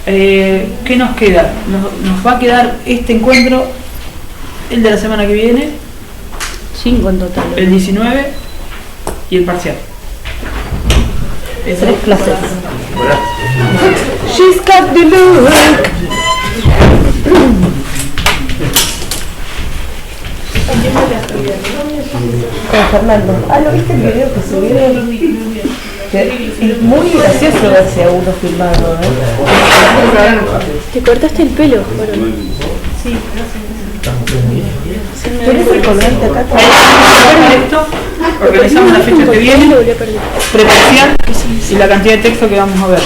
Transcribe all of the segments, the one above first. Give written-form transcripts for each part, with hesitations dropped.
¿Qué nos queda? Nos va a quedar este encuentro, el de la semana que viene, 5 en total. el 19 y el parcial. 3 clases. She's got the look. Con Fernando. ¿Lo viste el video que subieron? Es muy gracioso verse a uno filmado, ¿Te cortaste el pelo? Sí, ¿Querés el colgante acá? Esto, organizamos la fecha que viene, preparcial y la cantidad de texto que vamos a ver.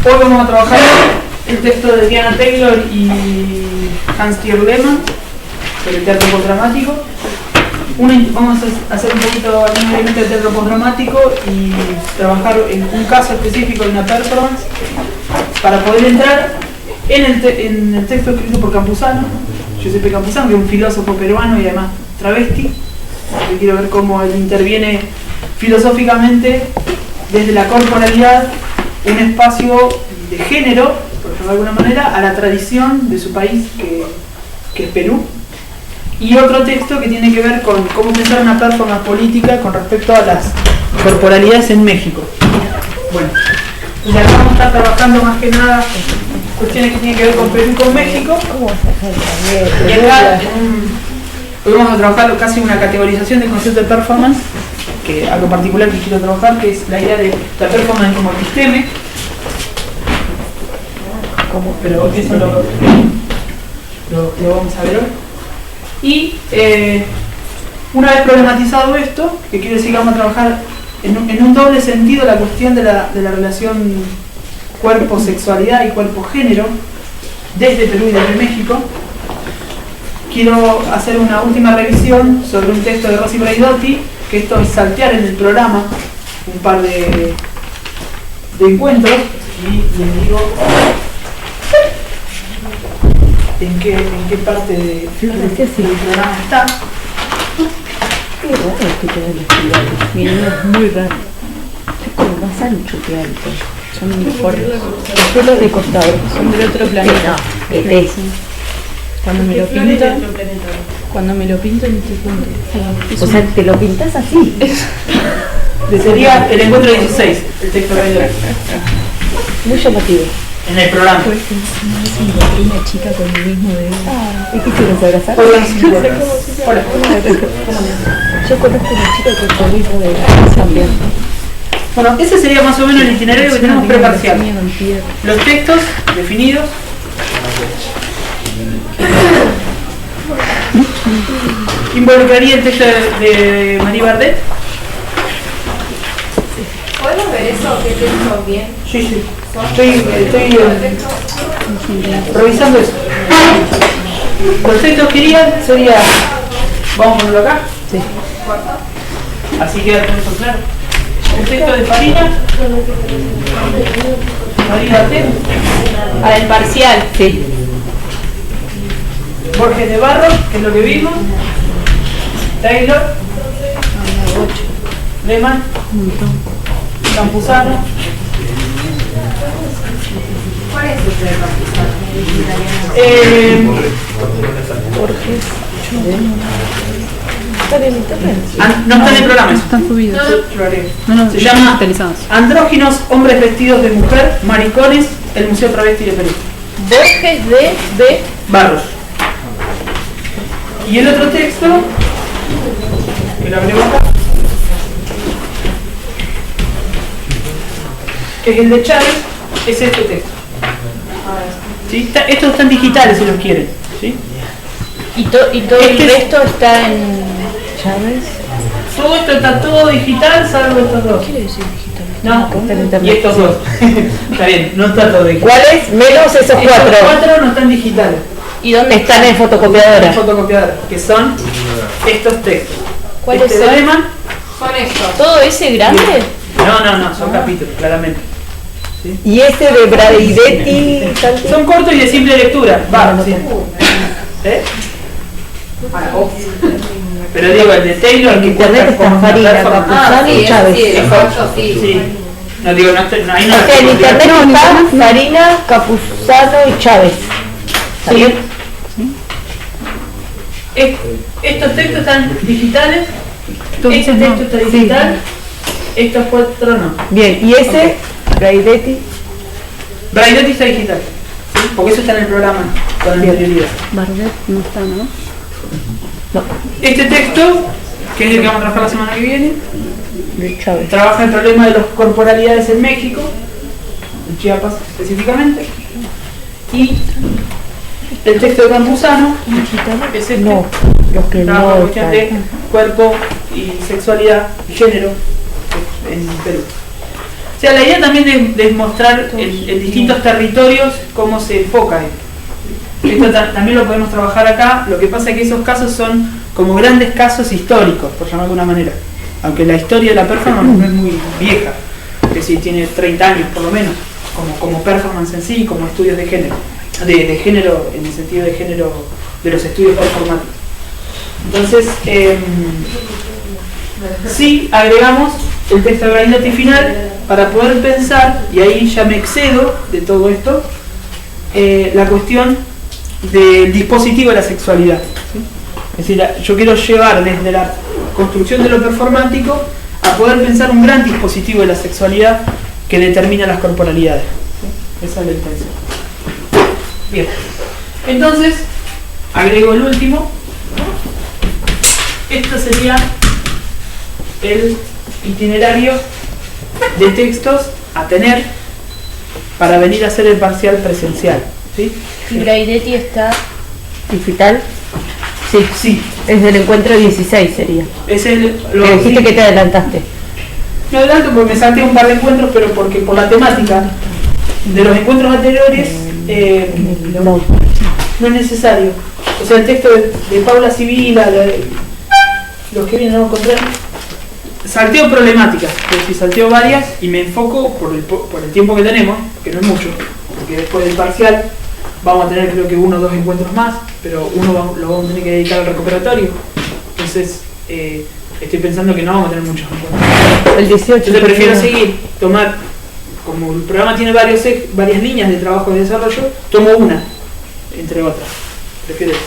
Hoy vamos a trabajar el texto de Diana Taylor y Hans-Georg Lehmann sobre el teatro postdramático. Vamos a hacer un poquito brevemente de teatro postdramático y trabajar en un caso específico de una performance para poder entrar en el texto escrito por Campuzano, Giuseppe Campuzano, que es un filósofo peruano y además travesti. Yo quiero ver cómo él interviene filosóficamente desde la corporalidad, un espacio de género, por ejemplo, de alguna manera, a la tradición de su país, que es Perú. Y otro texto que tiene que ver con cómo pensar una performance política con respecto a las corporalidades en México. Bueno, y acá vamos a estar trabajando más que nada cuestiones que tienen que ver con Perú y con México. Y acá hoy vamos a trabajar casi una categorización del concepto de performance, que algo particular que quiero trabajar, que es la idea de la performance como episteme. Pero eso lo vamos a ver hoy. Y una vez problematizado esto, que quiere decir que vamos a trabajar en un doble sentido la cuestión de la relación cuerpo-sexualidad y cuerpo-género desde Perú y desde México, quiero hacer una última revisión sobre un texto de Rosy Braidotti, que esto es saltear en el programa un par de encuentros, y les digo en qué parte del programa está. Qué raro que te dan los pilates. Mi niño es muy raro. Es como más ancho que alto. Son mejores. Los pelos de costado son del otro planeta. Cuando me lo pinto ni te cuento. O sea, te lo pintas así. Sería el encuentro 16, el texto de Braidotti. Muy llamativo. En el programa. Una vez encontré una chica con el mismo dedo. ¿Y qué quieres abrazar? Hola. Yo conozco una chica con el mismo dedo también. Bueno, ese sería más o menos el itinerario que tenemos preparcial. Los textos definidos. Involucraría el texto de Marie Bardet. ¿Podemos ver eso? ¿Qué texto bien? Sí. Estoy revisando eso. Los textos que irían sería. ¿Vamos a ponerlo acá? Sí. Así queda todo eso claro. El texto de Farina. Marie Bardet. Para el parcial. Sí. Borges de Barros, que es lo que vimos. Taylor. Lehmann. Campuzano. ¿Cuál es el de Campuzano? Borges. ¿Están en internet? No está en el programa. Están subidos. Se llama Andróginos, hombres vestidos de mujer, maricones, el Museo Travesti de Perú. Borges de Barros. Y el otro texto, que lo agrego acá, que es el de Chávez, es este texto. ¿Sí? Estos están digitales si los quieren. ¿Sí? Y todo el resto está en Chávez. Todo esto está todo digital, salvo estos dos. ¿Qué quiere decir digital? No, Está en internet. y estos dos. Está bien, no está todo digital. ¿Cuáles? Menos esos Estos 4. 4 no están digitales. ¿Y dónde Están en fotocopiadora. Fotocopiadora, que son estos textos. ¿Cuáles Este de son? Lehmann. Son estos? ¿Todo ese grande? No, son capítulos, claramente. ¿Sí? Y este de Braidetti. Son cortos y de simple lectura. Va, sí. Pero digo, el de Taylor, En internet está Farina, Campuzano y Chávez. Sí, el 8, sí. Sí. No digo, ahí no. O sea, en internet está Farina, Campuzano y Chávez. ¿Está Sí. bien? Estos textos están digitales. Entonces, Este texto no. está Sí. digital. Estos 4 no. Bien, y ese, Braidetti. Braidetti está digital. ¿Sí? Porque eso está en el programa con anterioridad. Bardet no está, ¿no? No, Este texto, que es el que vamos a trabajar la semana que viene, de Chávez. trabaja el problema de las corporalidades en México, en Chiapas específicamente, y el texto de Campuzano es este, No, los que trabaja la no cuestión están. de cuerpo y sexualidad y género en Perú. O sea, la idea también es mostrar en distintos territorios cómo se enfoca esto. Esto también lo podemos trabajar acá, lo que pasa es que esos casos son como grandes casos históricos, por llamarlo de alguna manera. Aunque la historia de la performance no es muy vieja, que sí tiene 30 años por lo menos, como performance en sí, como estudios de género. De género, en el sentido de género de los estudios performáticos. Entonces, sí agregamos el texto de Braidetti final para poder pensar, y ahí ya me excedo de todo esto, la cuestión del dispositivo de la sexualidad. ¿Sí? Es decir, yo quiero llevar desde la construcción de lo performático a poder pensar un gran dispositivo de la sexualidad que determina las corporalidades. ¿Sí? Esa es la intención. Bien, entonces agrego el último. Esto sería el itinerario de textos a tener para venir a hacer el parcial presencial. ¿Sí? Y Braidetti está. Digital. Sí, Sí, es del encuentro 16 sería. es el. Me dijiste sí. que te adelantaste. Me adelanto porque me salté un par de encuentros, pero porque por la temática de los encuentros anteriores No. no es necesario. O sea, el texto de Paula Sibila, los que vienen a encontrar, salteo problemáticas, es decir, salteo varias y me enfoco por el tiempo que tenemos, que no es mucho, porque después del parcial vamos a tener creo que 1 o 2 encuentros más, pero uno lo vamos a tener que dedicar al recuperatorio. Entonces, estoy pensando que no vamos a tener muchos encuentros. El 18. Entonces prefiero seguir, tomar, como el programa tiene varias líneas de trabajo de desarrollo, tomo una, entre otras. Prefiero eso.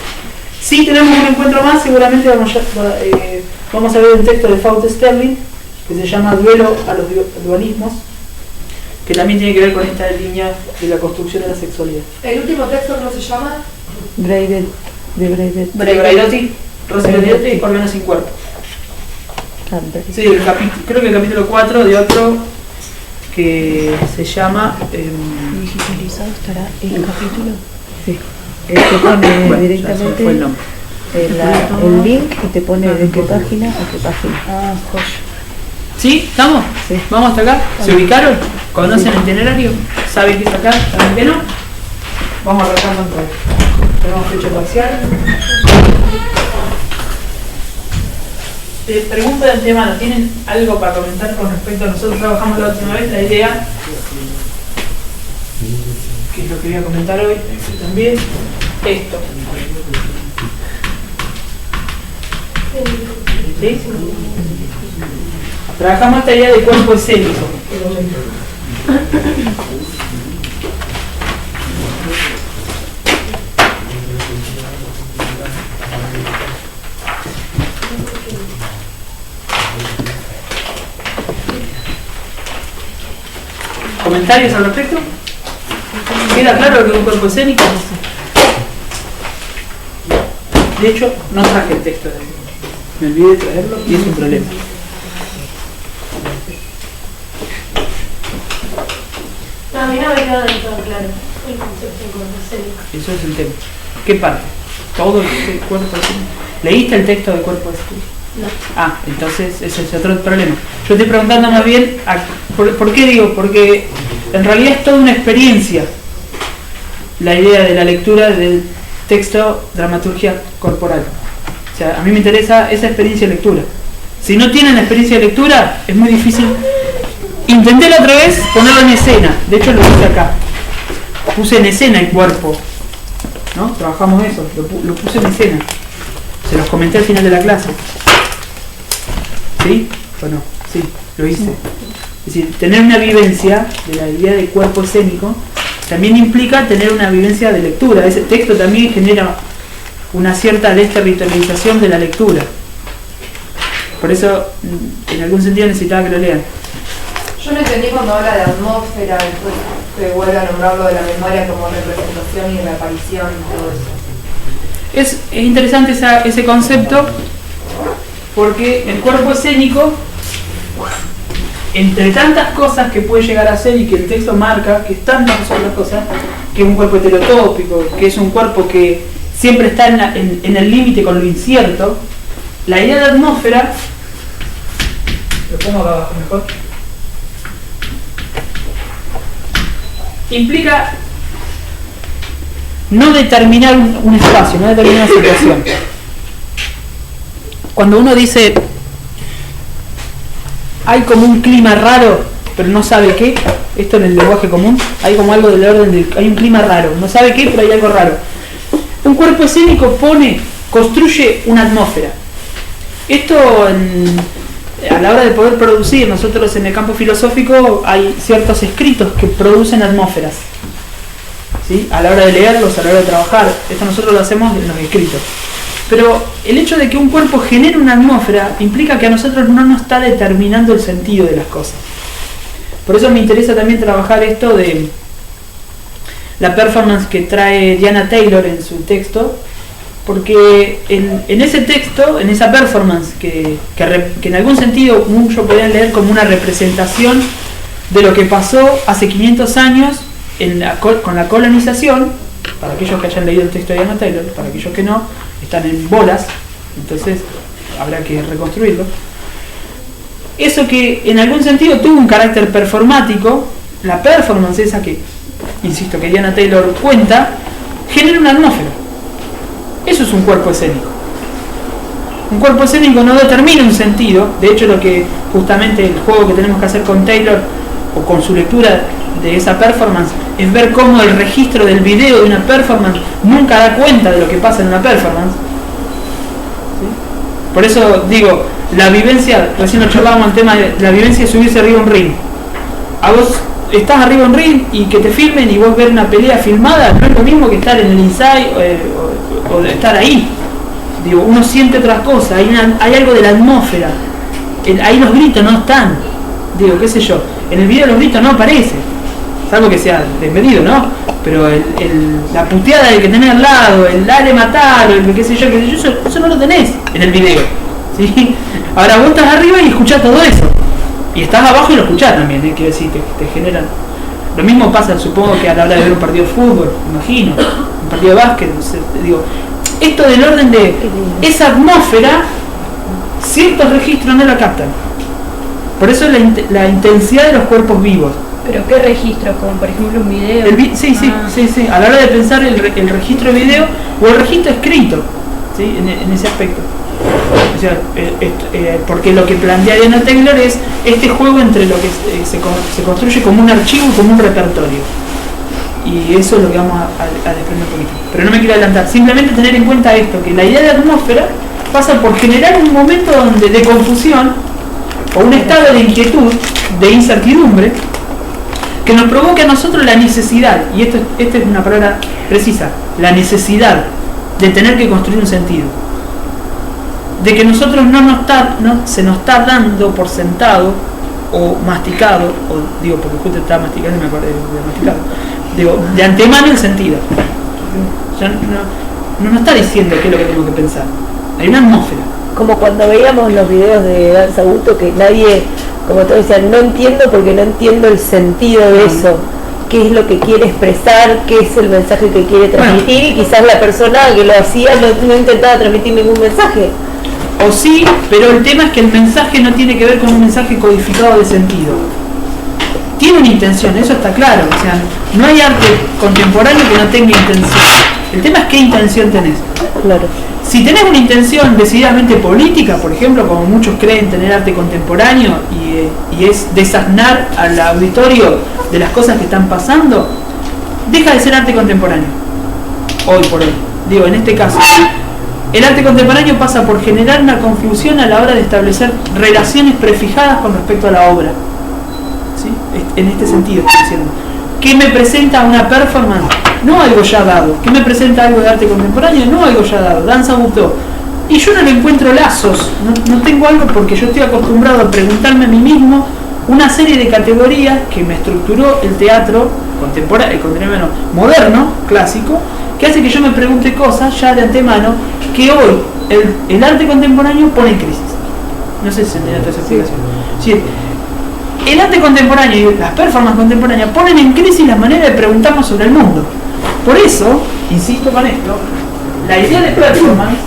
Si tenemos un encuentro más, seguramente vamos a ver un texto de Faust Sterling, que se llama Duelo a los dualismos, que también tiene que ver con esta línea de la construcción de la sexualidad. El último texto, ¿cómo se llama? Braidetti. De Braidetti. Braidetti, Rosa Braidetti, Órganos sin cuerpo. Sí, creo que el capítulo 4 de otro que se llama... Digitalizado estará el capítulo. Sí. Te pone bueno, ya directamente se fue el nombre. el link y te pone de qué página a qué página. Ah, joya. ¿Sí? ¿Estamos? Sí. ¿Vamos hasta acá? ¿Se ubicaron? ¿Conocen el itinerario? ¿Saben qué es acá? ¿Saben qué no? Vamos a arrancar con todo. Tenemos fecha parcial. Pregunta de antemano, ¿tienen algo para comentar con respecto a nosotros trabajamos la última vez? La idea, que es lo que voy a comentar hoy también, esto. ¿Sí? Trabajamos esta idea de cuerpo escénico. ¿Comentarios al respecto? ¿Queda claro lo que es un cuerpo escénico? De hecho, no traje el texto de ahí. Me olvidé de traerlo y es un problema. No, a mí no me quedó del todo claro el concepto de cuerpo escénico. Eso es el tema. ¿Qué parte? Todo el cuerpo escénico. ¿Leíste el texto de cuerpo escénico? No. Ah, entonces ese es otro problema. Yo estoy preguntando más bien, ¿por qué digo? Porque en realidad es toda una experiencia la idea de la lectura del texto dramaturgia corporal. O sea, a mí me interesa esa experiencia de lectura. Si no tienen experiencia de lectura, es muy difícil. Intenté la otra vez ponerlo en escena, de hecho lo puse acá. Puse en escena el cuerpo, ¿no? Trabajamos eso, lo puse en escena. Se los comenté al final de la clase. ¿Sí? Bueno, sí, lo hice. Es decir, tener una vivencia de la idea de cuerpo escénico también implica tener una vivencia de lectura. Ese texto también genera una cierta desterritorialización de la lectura. Por eso, en algún sentido, necesitaba que lo lean. Yo no entendí cuando habla de atmósfera, después que vuelve a nombrarlo de la memoria como representación y reaparición y todo eso. Es interesante ese concepto porque el cuerpo escénico, entre tantas cosas que puede llegar a ser y que el texto marca, que es tantas otras cosas, que es un cuerpo heterotópico, que es un cuerpo que siempre está en el límite con lo incierto, la idea de atmósfera, lo pongo acá abajo mejor, implica no determinar un espacio, no determinar una situación. Cuando uno dice hay como un clima raro, pero no sabe qué, esto en el lenguaje común, hay como algo del orden de, hay un clima raro, no sabe qué, pero hay algo raro. Un cuerpo escénico construye una atmósfera. Esto a la hora de poder producir, nosotros en el campo filosófico hay ciertos escritos que producen atmósferas, ¿sí? A la hora de leerlos, a la hora de trabajar, esto nosotros lo hacemos en los escritos. Pero el hecho de que un cuerpo genere una atmósfera implica que a nosotros no nos está determinando el sentido de las cosas. Por eso me interesa también trabajar esto de la performance que trae Diana Taylor en su texto, porque en ese texto, en esa performance que en algún sentido muchos podrían leer como una representación de lo que pasó hace 500 años con la colonización, para aquellos que hayan leído el texto de Diana Taylor, para aquellos que no, están en bolas, entonces habrá que reconstruirlo. Eso que en algún sentido tuvo un carácter performático, la performance esa que, insisto, que Diana Taylor cuenta, genera una atmósfera. Eso es un cuerpo escénico. Un cuerpo escénico no determina un sentido, de hecho lo que justamente el juego que tenemos que hacer con Taylor, o con su lectura de esa performance, es ver cómo el registro del video de una performance nunca da cuenta de lo que pasa en una performance. ¿Sí? Por eso digo, la vivencia, recién lo charlábamos el tema de la vivencia de subirse arriba a un ring. A vos estás arriba a un ring y que te filmen y vos ver una pelea filmada, no es lo mismo que estar en el inside o de estar ahí. Digo, uno siente otras cosas, hay algo de la atmósfera. Ahí los gritos no están. Digo, qué sé yo, en el video los gritos no aparecen. Salvo que sea desmedido, ¿no? Pero la puteada del que tenés al lado, el dale matar, el qué sé yo, eso no lo tenés en el video, ¿sí? Ahora vos estás arriba y escuchás todo eso. Y estás abajo y lo escuchás también, quiero decir, te generan. Lo mismo pasa, supongo, que a la hora de ver un partido de fútbol, imagino, un partido de básquet, no sé, digo, esto del orden de esa atmósfera, ciertos registros no la captan. Por eso la intensidad de los cuerpos vivos. ¿Pero qué registro? Como por ejemplo un video. Sí. A la hora de pensar el registro de video o el registro escrito, ¿sí? En ese aspecto. O sea, porque lo que plantea Diana Taylor es este juego entre lo que se construye como un archivo y como un repertorio. Y eso es lo que vamos a desprender un poquito. Pero no me quiero adelantar. Simplemente tener en cuenta esto, que la idea de atmósfera pasa por generar un momento de confusión o un estado de inquietud, de incertidumbre, que nos provoque a nosotros la necesidad, y esta es una palabra precisa, la necesidad de tener que construir un sentido. De que nosotros no se nos está dando por sentado o masticado, o digo porque justo estaba masticando y me acordé de masticado, digo, de antemano el sentido. Ya no nos está diciendo qué es lo que tengo que pensar. Hay una atmósfera. Como cuando veíamos los videos de Danza Gusto, que nadie, como todos decían, no entiendo porque no entiendo el sentido de eso, qué es lo que quiere expresar, qué es el mensaje que quiere transmitir, y quizás la persona que lo hacía no intentaba transmitir ningún mensaje. O sí, pero el tema es que el mensaje no tiene que ver con un mensaje codificado de sentido. Tiene una intención, eso está claro. O sea, no hay arte contemporáneo que no tenga intención. El tema es qué intención tenés. Claro. Si tenés una intención decididamente política, por ejemplo, como muchos creen tener arte contemporáneo, y es desasnar al auditorio de las cosas que están pasando, deja de ser arte contemporáneo. Hoy por hoy. Digo, en este caso, el arte contemporáneo pasa por generar una confusión a la hora de establecer relaciones prefijadas con respecto a la obra. en este sentido estoy diciendo. ¿Qué me presenta una performance? No algo ya dado. ¿Qué me presenta algo de arte contemporáneo? No algo ya dado. Danza Butó. Y yo no le encuentro lazos, no tengo algo porque yo estoy acostumbrado a preguntarme a mí mismo una serie de categorías que me estructuró el teatro contemporáneo, moderno, clásico, que hace que yo me pregunte cosas ya de antemano que hoy el arte contemporáneo pone en crisis. No sé si se entiende toda esa explicación. Sí, el arte contemporáneo y las performances contemporáneas ponen en crisis la manera de preguntarnos sobre el mundo. Por eso, insisto con esto, la idea de performance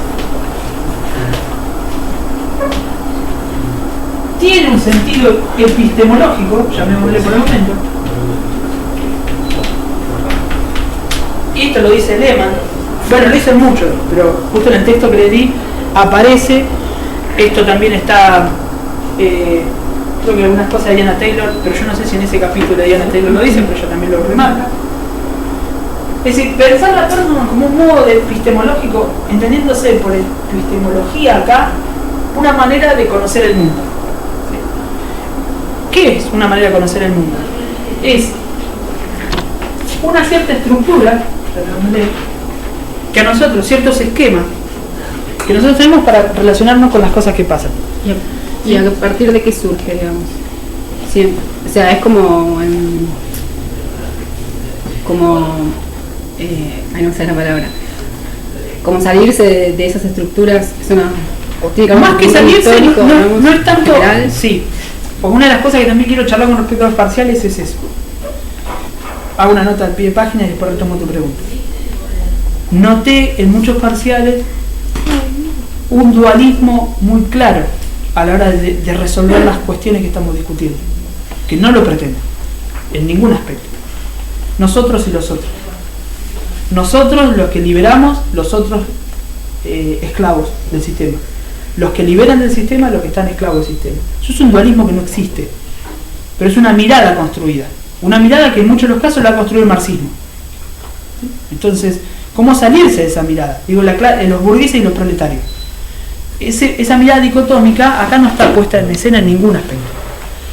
tiene un sentido epistemológico, llamémosle por el momento. Y esto lo dice Lehmann, bueno, lo dicen muchos, pero justo en el texto que le di aparece, esto también está, creo que algunas cosas de Diana Taylor, pero yo no sé si en ese capítulo de Diana Taylor lo dicen, pero ella también lo remarca. Es decir, pensar la performance como un modo de epistemológico, entendiéndose por epistemología acá, una manera de conocer el mundo. ¿Qué es una manera de conocer el mundo? Es una cierta estructura que a nosotros, ciertos esquemas que nosotros tenemos para relacionarnos con las cosas que pasan. ¿Y a partir de qué surge, digamos? Sí, o sea, es como ay, no sé la palabra, como salirse de esas estructuras, es una, más que salirse, no es tanto general. Sí, pues una de las cosas que también quiero charlar con respecto a los parciales es eso. Hago una nota al pie de página y después retomo tu pregunta. Noté en muchos parciales un dualismo muy claro a la hora de resolver las cuestiones que estamos discutiendo, que no lo pretenden en ningún aspecto. Nosotros y los otros. Nosotros los que liberamos, los otros esclavos del sistema. Los que liberan del sistema, los que están esclavos del sistema. Eso es un dualismo que no existe, pero es una mirada construida. Una mirada que en muchos de los casos la ha construido el marxismo. Entonces, ¿cómo salirse de esa mirada? Digo, los burgueses y los proletarios. Esa mirada dicotómica acá no está puesta en escena en ningún aspecto.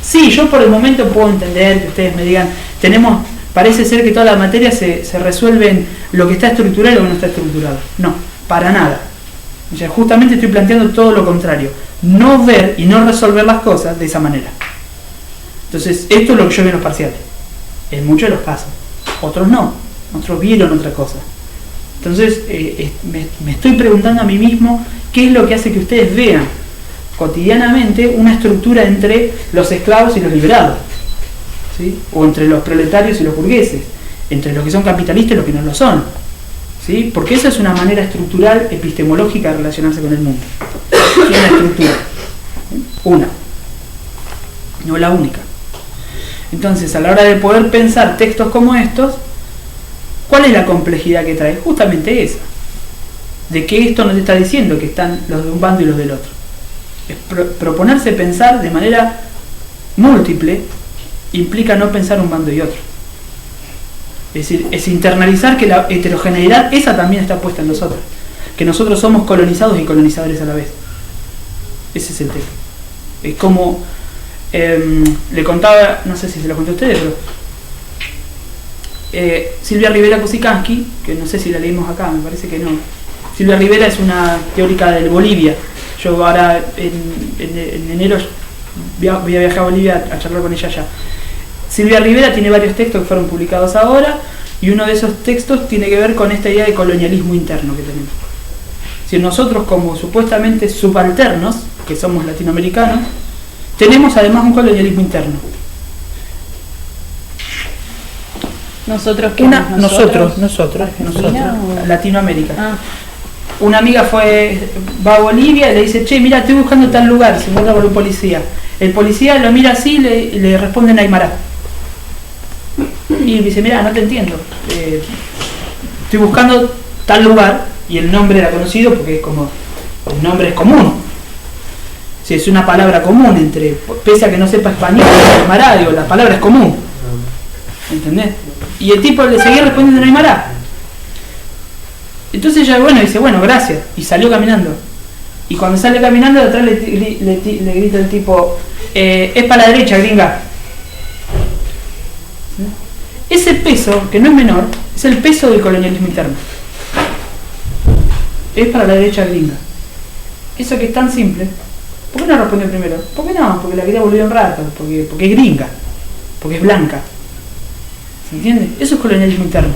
Sí, yo por el momento puedo entender que ustedes me digan, parece ser que toda la materia se resuelve en lo que está estructurado y lo que no está estructurado. No, para nada. O sea, justamente estoy planteando todo lo contrario. No ver y no resolver las cosas de esa manera. Entonces, esto es lo que yo veo en los parciales. En muchos de los casos. Otros no. Otros vieron otra cosa. Entonces, me estoy preguntando a mí mismo qué es lo que hace que ustedes vean cotidianamente una estructura entre los esclavos y los liberados, ¿sí? O entre los proletarios y los burgueses, entre los que son capitalistas y los que no lo son, ¿sí? Porque esa es una manera estructural, epistemológica de relacionarse con el mundo. Es una estructura, ¿sí? Una, no la única. Entonces, a la hora de poder pensar textos como estos, ¿cuál es la complejidad que trae? Justamente esa, de que esto nos está diciendo que están los de un bando y los del otro. Es proponerse pensar de manera múltiple implica no pensar un bando y otro. Es decir, es internalizar que la heterogeneidad esa también está puesta en nosotros, que nosotros somos colonizados y colonizadores a la vez. Ese es el tema. Es como le contaba, no sé si se lo conté a ustedes, pero Silvia Rivera Kusikansky, que no sé si la leímos acá, me parece que no. Silvia Rivera es una teórica de Bolivia. Yo ahora en enero voy a viajar a Bolivia a charlar con ella allá. Silvia Rivera tiene varios textos que fueron publicados ahora, y uno de esos textos tiene que ver con esta idea de colonialismo interno que tenemos. Si nosotros, como supuestamente subalternos, que somos latinoamericanos, tenemos además un colonialismo interno. ¿Nosotros qué? Nosotros, Latinoamérica. Una amiga va a Bolivia y le dice, che, mira, estoy buscando tal lugar, se encuentra con un policía. El policía lo mira así y le responde en aymara. Y dice, mira, no te entiendo. Estoy buscando tal lugar, y el nombre era conocido porque es como, el nombre es común. Si es una palabra común, pese a que no sepa español, aymara, digo, la palabra es común. ¿Entendés? Y el tipo le seguía respondiendo en aymara. Entonces ella, dice, gracias, y salió caminando. Y cuando sale caminando, de atrás le grita el tipo, es para la derecha, gringa. Ese peso, que no es menor, es el peso del colonialismo interno. Es para la derecha gringa. Eso que es tan simple. ¿Por qué no respondió primero? ¿Por qué no? Porque la quería volver un rato, porque es gringa, porque es blanca. ¿Se entiende? Eso es colonialismo interno.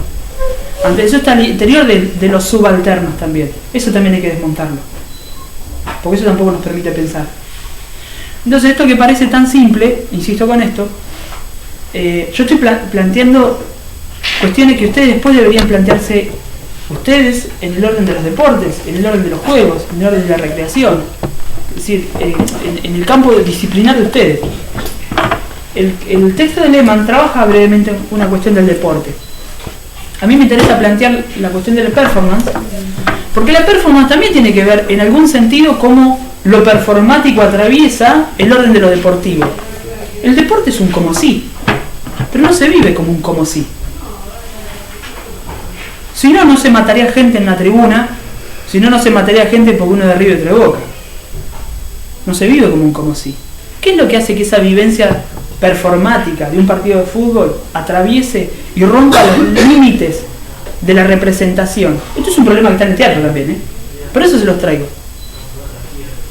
Ante eso está al interior de los subalternos también. Eso también hay que desmontarlo. Porque eso tampoco nos permite pensar. Entonces esto que parece tan simple, insisto con esto, yo estoy planteando cuestiones que ustedes después deberían plantearse ustedes en el orden de los deportes, en el orden de los juegos, en el orden de la recreación. Es decir, en el campo disciplinar de ustedes. El texto de Lehmann trabaja brevemente una cuestión del deporte. A mí me interesa plantear la cuestión de la performance, porque la performance también tiene que ver, en algún sentido, cómo lo performático atraviesa el orden de lo deportivo. El deporte es un como sí, pero no se vive como un como sí. Si no, no se mataría gente en la tribuna, si no, no se mataría gente porque uno de River de Boca. No se vive como un como sí. ¿Qué es lo que hace que esa vivencia performática de un partido de fútbol atraviese y rompa los límites de la representación? Esto es un problema que está en el teatro también, por eso se los traigo.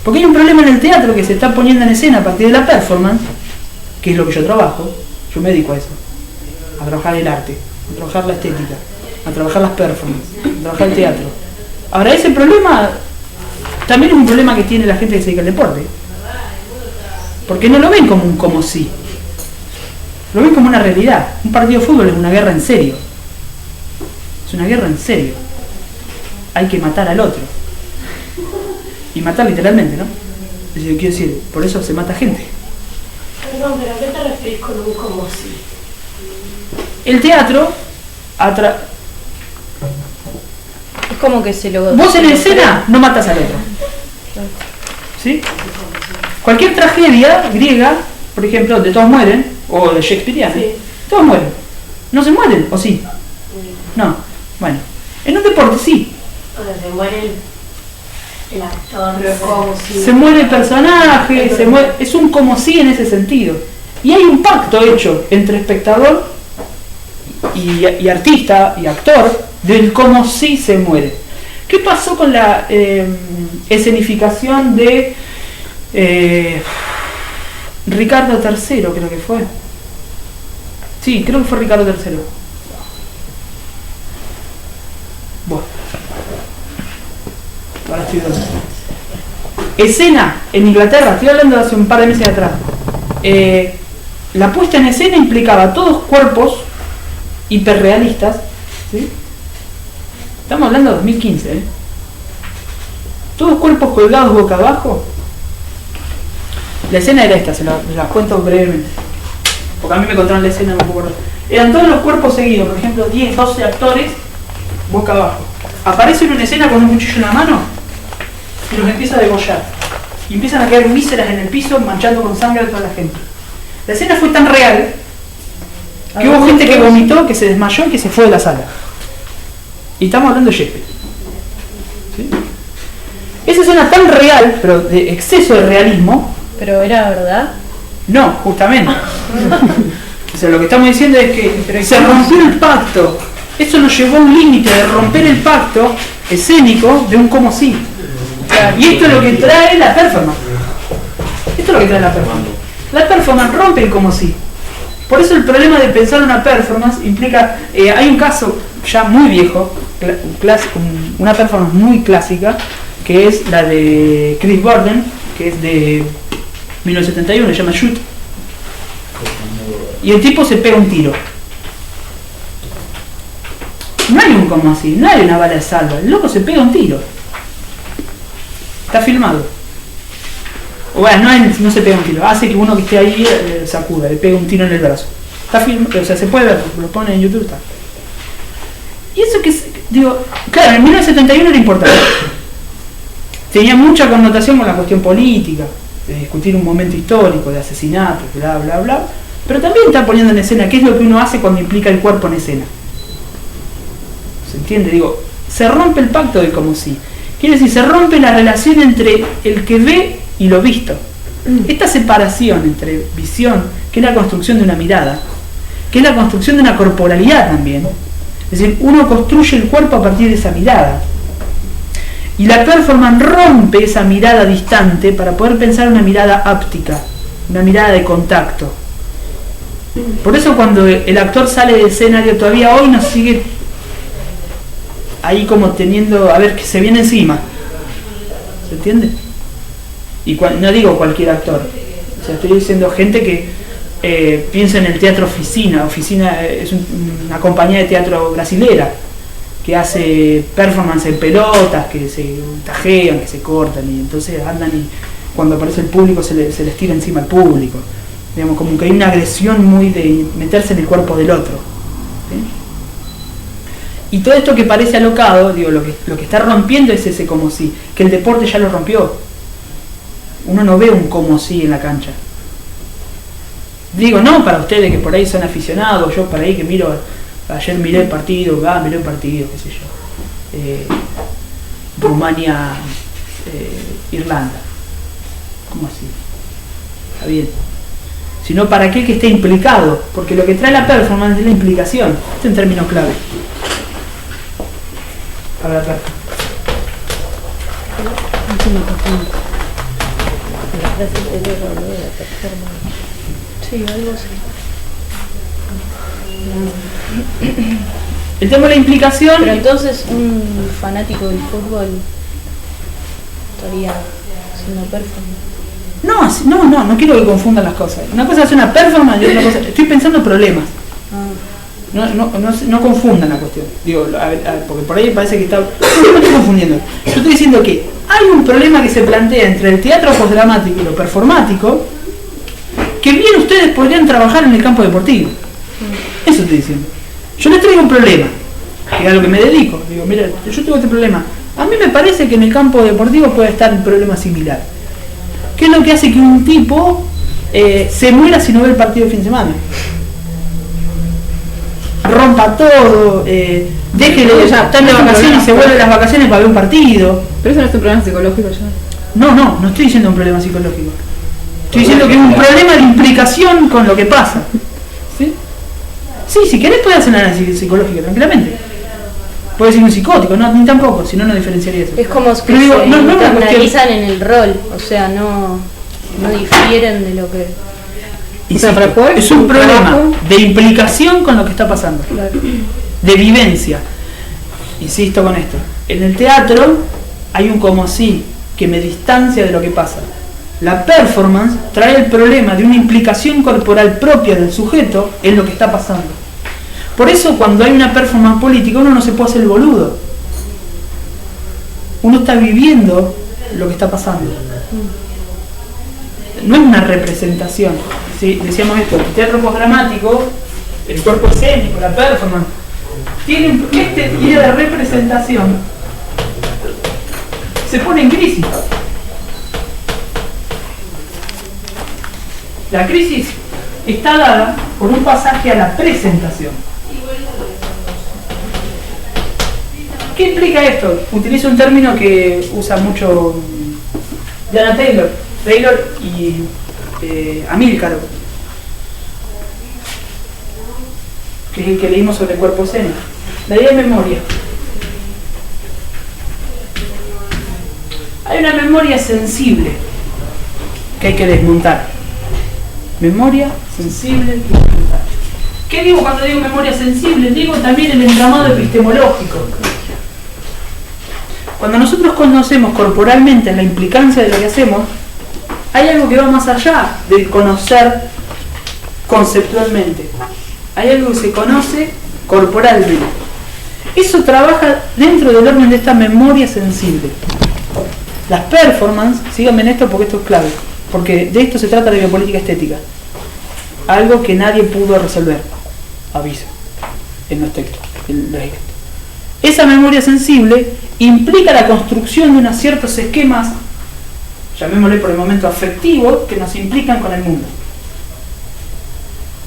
Porque hay un problema en el teatro que se está poniendo en escena a partir de la performance, que es lo que yo trabajo. Yo me dedico a eso, a trabajar el arte, a trabajar la estética, a trabajar las performances, a trabajar el teatro. Ahora, ese problema también es un problema que tiene la gente que se dedica al deporte, porque no lo ven como un como sí, lo ven como una realidad. Un partido de fútbol es una guerra en serio, es una guerra en serio. Hay que matar al otro, y matar literalmente, ¿no? Es decir, quiero decir, por eso se mata gente. Perdón, pero ¿a qué te referís con un como si? El teatro Es como que se lo... Vos en escena no matas al otro, ¿sí? Cualquier tragedia griega, por ejemplo, donde todos mueren, o de Shakespeareana, sí, todos mueren. ¿No se mueren? ¿O sí? No. Bueno, en un deporte sí. O sea, se muere el actor, se muere el personaje, se muere, es un como sí en ese sentido. Y hay un pacto hecho entre espectador y artista y actor del como sí se muere. ¿Qué pasó con la escenificación de Ricardo III, creo que fue? Sí, creo que fue Ricardo III. Bueno, ahora estoy dando. Escena en Inglaterra, estoy hablando de hace un par de meses atrás. La puesta en escena implicaba todos cuerpos hiperrealistas, ¿sí? Estamos hablando de 2015, todos cuerpos colgados boca abajo. La escena era esta, se la cuento brevemente, porque a mí me contaron la escena, no me acuerdo. Eran todos los cuerpos seguidos, por ejemplo 10, 12 actores boca abajo. Aparece en una escena con un cuchillo en la mano y los empieza a degollar, y empiezan a caer vísceras en el piso, manchando con sangre a toda la gente. La escena fue tan real que hubo gente que vomitó, que se desmayó y que se fue de la sala. Y estamos hablando de Shakespeare, ¿sí? Esa escena tan real, pero de exceso de realismo. ¿Pero era verdad? No, justamente. O sea, lo que estamos diciendo es que se rompió el pacto. Eso nos llevó a un límite de romper el pacto escénico de un como sí. Y esto es lo que trae la performance. Esto es lo que trae la performance. La performance rompe el como sí. Por eso el problema de pensar una performance implica... hay un caso ya muy viejo, una performance muy clásica, que es la de Chris Gordon, que es de 1971, se llama Shoot. Y el tipo se pega un tiro. No hay un como así, no hay una bala de salva. El loco se pega un tiro. Está filmado. O bueno, no se pega un tiro. Hace que uno que esté ahí sacuda, le pega un tiro en el brazo. Está filmado, o sea, se puede ver, lo pone en YouTube. Está. Y eso que, digo, claro, en 1971 era importante. Tenía mucha connotación con la cuestión política, de discutir un momento histórico, de asesinato, bla, bla, bla. Pero también está poniendo en escena qué es lo que uno hace cuando implica el cuerpo en escena. ¿Se entiende? Digo, se rompe el pacto de como sí. Quiere decir, se rompe la relación entre el que ve y lo visto. Esta separación entre visión, que es la construcción de una mirada, que es la construcción de una corporalidad también. Es decir, uno construye el cuerpo a partir de esa mirada. Y la performance rompe esa mirada distante para poder pensar una mirada áptica, una mirada de contacto. Por eso cuando el actor sale del escenario, todavía hoy nos sigue ahí como teniendo, a ver, que se viene encima. ¿Se entiende? Y no digo cualquier actor, o sea, estoy diciendo gente que piensa en el teatro Oficina. Oficina es una compañía de teatro brasilera que hace performance en pelotas, que se tajean, que se cortan, y entonces andan y cuando aparece el público se les tira encima al público. Digamos, como que hay una agresión muy de meterse en el cuerpo del otro. ¿Sí? Y todo esto que parece alocado, digo, lo que está rompiendo es ese como si, que el deporte ya lo rompió. Uno no ve un como si en la cancha. Digo, no para ustedes que por ahí son aficionados, yo por ahí que miro, ayer miré el partido, miré un partido, qué sé yo, Rumania, Irlanda. ¿Cómo así? Está bien. Sino para aquel que esté implicado, porque lo que trae la performance es la implicación. Este es un término clave. A ver, acá. Sí, algo así. El tema de la implicación. Pero entonces un fanático del fútbol estaría haciendo performance. No quiero que confundan las cosas. Una cosa es una performance y otra cosa. Estoy pensando en problemas. No confundan la cuestión. Digo, a ver, porque por ahí parece que está. No estoy confundiendo. Yo estoy diciendo que hay un problema que se plantea entre el teatro postdramático y lo performático, que bien ustedes podrían trabajar en el campo deportivo. Eso estoy diciendo. Yo les traigo un problema, que es a lo que me dedico. Digo, mira, yo tengo este problema. A mí me parece que en el campo deportivo puede estar un problema similar. ¿Qué es lo que hace que un tipo se muera si no ve el partido de fin de semana? Rompa todo, déjele, ya está en las vacaciones y se vuelve a las vacaciones para ver un partido. Pero eso no es un problema psicológico ya. No estoy diciendo un problema psicológico. Estoy diciendo que es un problema de implicación con lo que pasa. ¿Sí? Sí, si querés puedes hacer un análisis psicológico tranquilamente. Puede ser un psicótico, no, ni tampoco, si no, no diferenciaría eso. Es como que digo, se internalizan en el rol, o sea, no difieren de lo que... Y sí, es un problema de implicación con lo que está pasando, claro, de vivencia. Insisto con esto, en el teatro hay un como si que me distancia de lo que pasa. La performance trae el problema de una implicación corporal propia del sujeto en lo que está pasando. Por eso cuando hay una performance política uno no se puede hacer el boludo. Uno está viviendo lo que está pasando. No es una representación. ¿Sí? Decíamos esto, el teatro postdramático, el cuerpo escénico, la performance, tienen esta idea de representación, se pone en crisis. La crisis está dada por un pasaje a la presentación. ¿Qué implica esto? Utilizo un término que usa mucho Diana Taylor y Amílcaro, que es el que leímos sobre el cuerpo escénico. La idea de memoria. Hay una memoria sensible que hay que desmontar. Memoria sensible y desmontar. ¿Qué digo cuando digo memoria sensible? Digo también el entramado epistemológico. Cuando nosotros conocemos corporalmente la implicancia de lo que hacemos, hay algo que va más allá del conocer conceptualmente. Hay algo que se conoce corporalmente. Eso trabaja dentro del orden de esta memoria sensible. Las performances, síganme en esto porque esto es clave, porque de esto se trata la biopolítica estética. Algo que nadie pudo resolver, aviso, en los textos. Esa memoria sensible implica la construcción de unos ciertos esquemas, llamémosle por el momento afectivos, que nos implican con el mundo.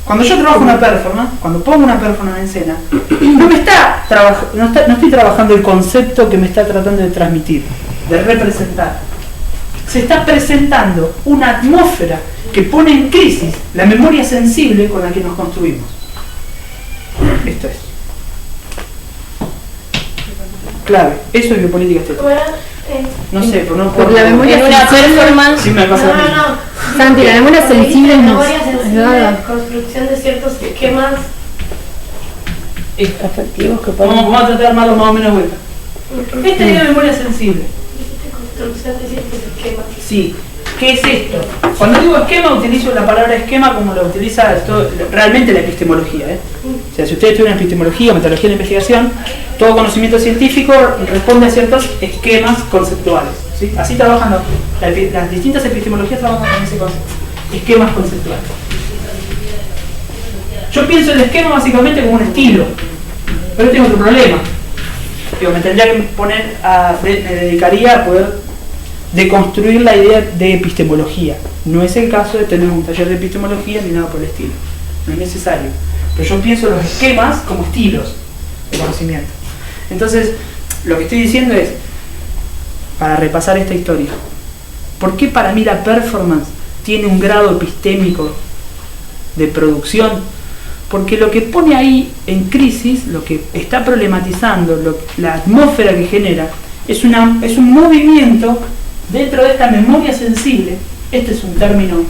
Cuando yo trabajo una performance, cuando pongo una performance en escena, no estoy trabajando el concepto que me está tratando de transmitir, de representar. Se está presentando una atmósfera que pone en crisis la memoria sensible con la que nos construimos. Esto es. Clave. Eso es biopolítica estética. ¿Cómo era? No sé, pero no Por la memoria En una performance. Sí, me pasa lo mismo. No. Santi, la memoria sensible es memoria más sensible, dada. construcción de ciertos esquemas. Afectivos que Vamos a tratar de armarlo más o menos de vuelta. Esta es la memoria sensible. Construcción de ciertos esquemas. Sí. ¿Qué es esto? Cuando digo esquema, utilizo la palabra esquema como la utiliza realmente la epistemología. O sea, si ustedes estudian epistemología, metodología de la investigación, todo conocimiento científico responde a ciertos esquemas conceptuales. ¿Sí? Así trabajan las distintas epistemologías, trabajan con ese concepto. Esquemas conceptuales. Yo pienso el esquema básicamente como un estilo, pero tengo otro problema. Digo, me tendría que me dedicaría a poder deconstruir la idea de epistemología. No es el caso de tener un taller de epistemología ni nada por el estilo. No es necesario. Pero yo pienso los esquemas como estilos de conocimiento. Entonces, lo que estoy diciendo es, para repasar esta historia, ¿por qué para mí la performance tiene un grado epistémico de producción? Porque lo que pone ahí en crisis, lo que está problematizando, la atmósfera que genera, es un movimiento dentro de esta memoria sensible. Este es un término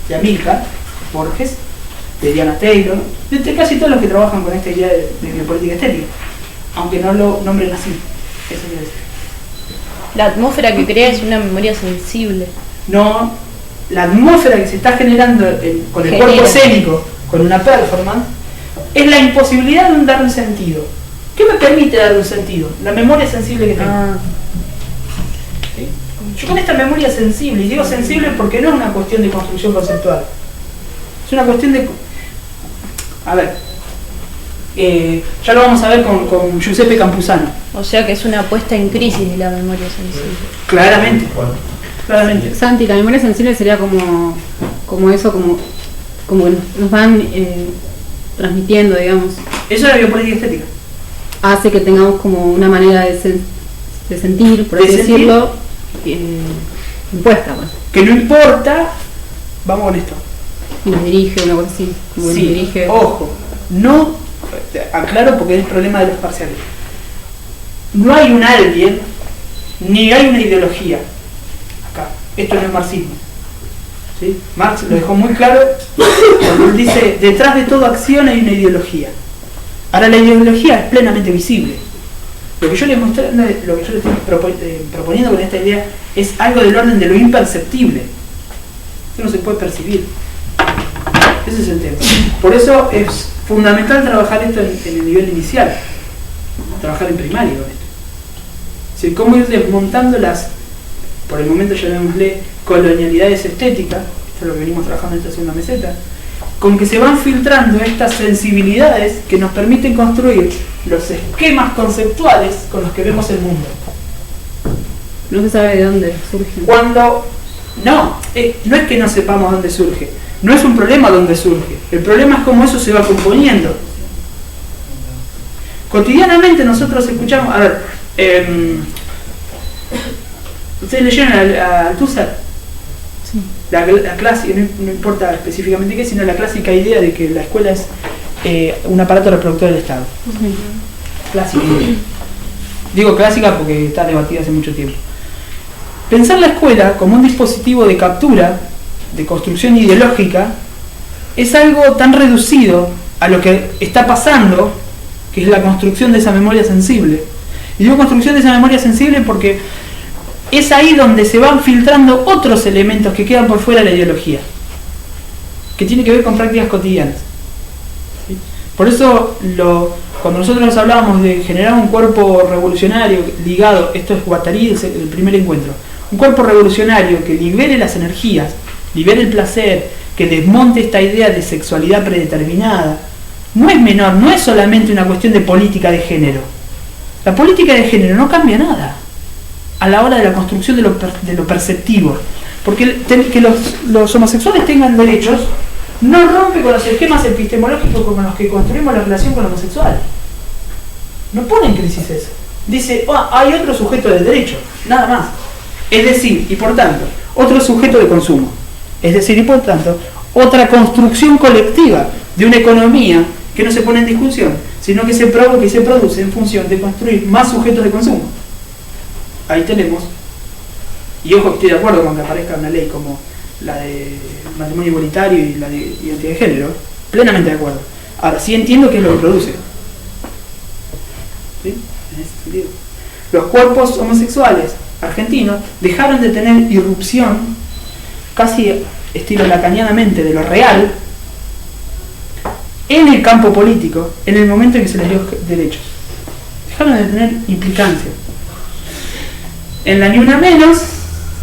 de Amilcar Borges, de Diana Taylor, de casi todos los que trabajan con esta idea de biopolítica estética, aunque no lo nombren así. Eso quiere decir. La atmósfera que crea es una memoria sensible. No, la atmósfera que se está generando con el cuerpo escénico, con una performance, es la imposibilidad de dar un sentido. ¿Qué me permite dar un sentido? La memoria sensible que tengo. ¿Sí? Yo con esta memoria sensible, y digo sensible porque no es una cuestión de construcción conceptual, es una cuestión de... A ver, ya lo vamos a ver con Giuseppe Campuzano. O sea que es una puesta en crisis de la memoria sensible. Claramente. Claramente. Santi, la memoria sensible sería como eso, como nos van transmitiendo, digamos. Eso es la biopolítica estética. Hace que tengamos como una manera de sentir, por así decirlo, impuesta. Pues. Que no importa, vamos con esto. Y nos dirige, una cosa así. Como Sí, nos dirige. ojo, no, aclaro porque es el problema de los parciales. No hay un alguien, ni hay una ideología. Acá, esto no es marxismo. ¿Sí? Marx lo dejó muy claro cuando él dice, detrás de toda acción hay una ideología. Ahora la ideología es plenamente visible. Lo que yo les mostré, lo que yo les estoy proponiendo con esta idea es algo del orden de lo imperceptible. Eso no se puede percibir. Ese es el tema. Por eso es fundamental trabajar esto en el nivel inicial, trabajar en primario con esto. Es decir, cómo ir desmontando por el momento llamémosle colonialidades estéticas, esto es lo que venimos trabajando en esta segunda meseta, con que se van filtrando estas sensibilidades que nos permiten construir los esquemas conceptuales con los que vemos el mundo. No se sabe de dónde surge. No es que no sepamos dónde surge, no es un problema dónde surge, el problema es cómo eso se va componiendo. Cotidianamente nosotros escuchamos, a ver, ¿ustedes leyeron a Althusser? Sí. La clásica, no importa específicamente qué, sino la clásica idea de que la escuela es un aparato reproductor del Estado. Clásica. Digo clásica porque está debatida hace mucho tiempo. Pensar la escuela como un dispositivo de captura, de construcción ideológica, es algo tan reducido a lo que está pasando, que es la construcción de esa memoria sensible. Y digo construcción de esa memoria sensible porque es ahí donde se van filtrando otros elementos que quedan por fuera de la ideología, que tiene que ver con prácticas cotidianas. ¿Sí? Por eso, cuando nosotros hablábamos de generar un cuerpo revolucionario ligado, esto es Guattari, el primer encuentro, un cuerpo revolucionario que libere las energías, libere el placer, que desmonte esta idea de sexualidad predeterminada, no es menor, no es solamente una cuestión de política de género. La política de género no cambia nada a la hora de la construcción de lo perceptivo, porque que los homosexuales tengan derechos no rompe con los esquemas epistemológicos con los que construimos la relación con el homosexual. No pone en crisis eso. Dice, hay otro sujeto de derecho, nada más. Es decir, y por tanto, otro sujeto de consumo. Es decir, y por tanto, otra construcción colectiva de una economía que no se pone en discusión, sino que se produce en función de construir más sujetos de consumo. Ahí tenemos, y ojo, estoy de acuerdo con que aparezca una ley como la de matrimonio igualitario y la de identidad de género, plenamente de acuerdo. Ahora, sí entiendo qué es lo que produce. ¿Sí? En ese sentido. Los cuerpos homosexuales argentinos dejaron de tener irrupción, casi estilo lacanianamente, de lo real, en el campo político, en el momento en que se les dio derechos. Dejaron de tener implicancia. En la Ni Una Menos,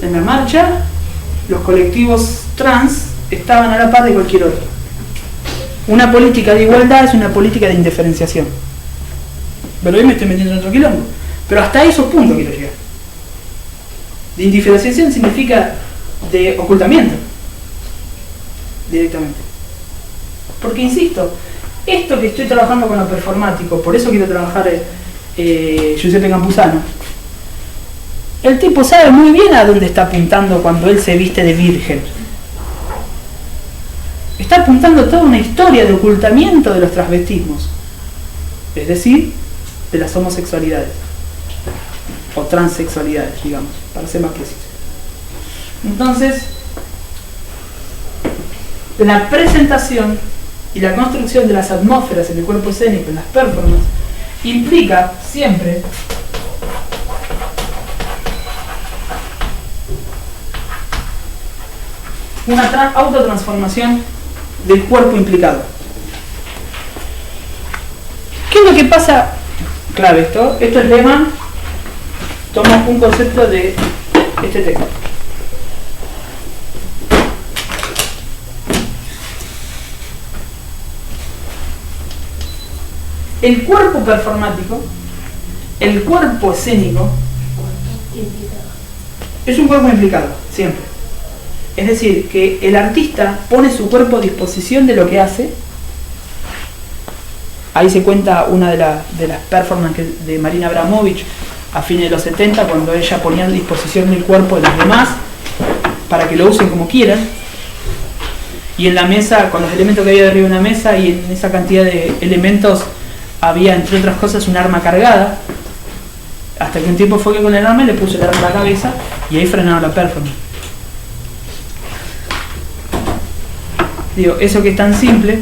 en la marcha, los colectivos trans estaban a la par de cualquier otro. Una política de igualdad es una política de indiferenciación. Pero hoy me estoy metiendo en otro quilombo. Pero hasta esos puntos quiero llegar. De indiferenciación significa de ocultamiento. Directamente. Porque insisto, esto que estoy trabajando con lo performático, por eso quiero trabajar Giuseppe Campuzano. El tipo sabe muy bien a dónde está apuntando cuando él se viste de virgen. Está apuntando toda una historia de ocultamiento de los transvestismos. Es decir, de las homosexualidades. O transexualidades, digamos, para ser más preciso. Entonces, la presentación y la construcción de las atmósferas en el cuerpo escénico, en las performances, implica siempre una autotransformación del cuerpo implicado. ¿Qué es lo que pasa? Clave esto es Lehmann, toma un concepto de este texto. El cuerpo performático, el cuerpo escénico, es un cuerpo implicado, siempre. Es decir, que el artista pone su cuerpo a disposición de lo que hace. Ahí se cuenta una de las performances de Marina Abramovich a fines de los 70, cuando ella ponía a disposición del cuerpo de los demás para que lo usen como quieran. Y en la mesa, con los elementos que había de arriba de una mesa, y en esa cantidad de elementos había, entre otras cosas, un arma cargada. Hasta que un tiempo fue que con el arma le puso el arma a la cabeza y ahí frenaron la performance. Digo, eso que es tan simple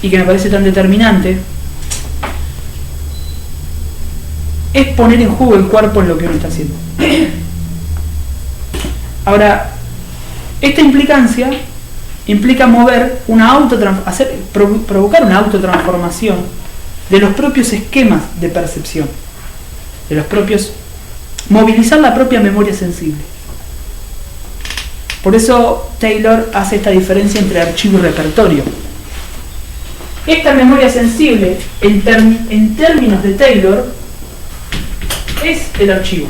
y que me parece tan determinante es poner en juego el cuerpo en lo que uno está haciendo. Ahora, esta implicancia implica mover una provocar una autotransformación de los propios esquemas de percepción, de los propios, movilizar la propia memoria sensible. Por eso Taylor hace esta diferencia entre archivo y repertorio. Esta memoria sensible, en términos de Taylor, es el archivo.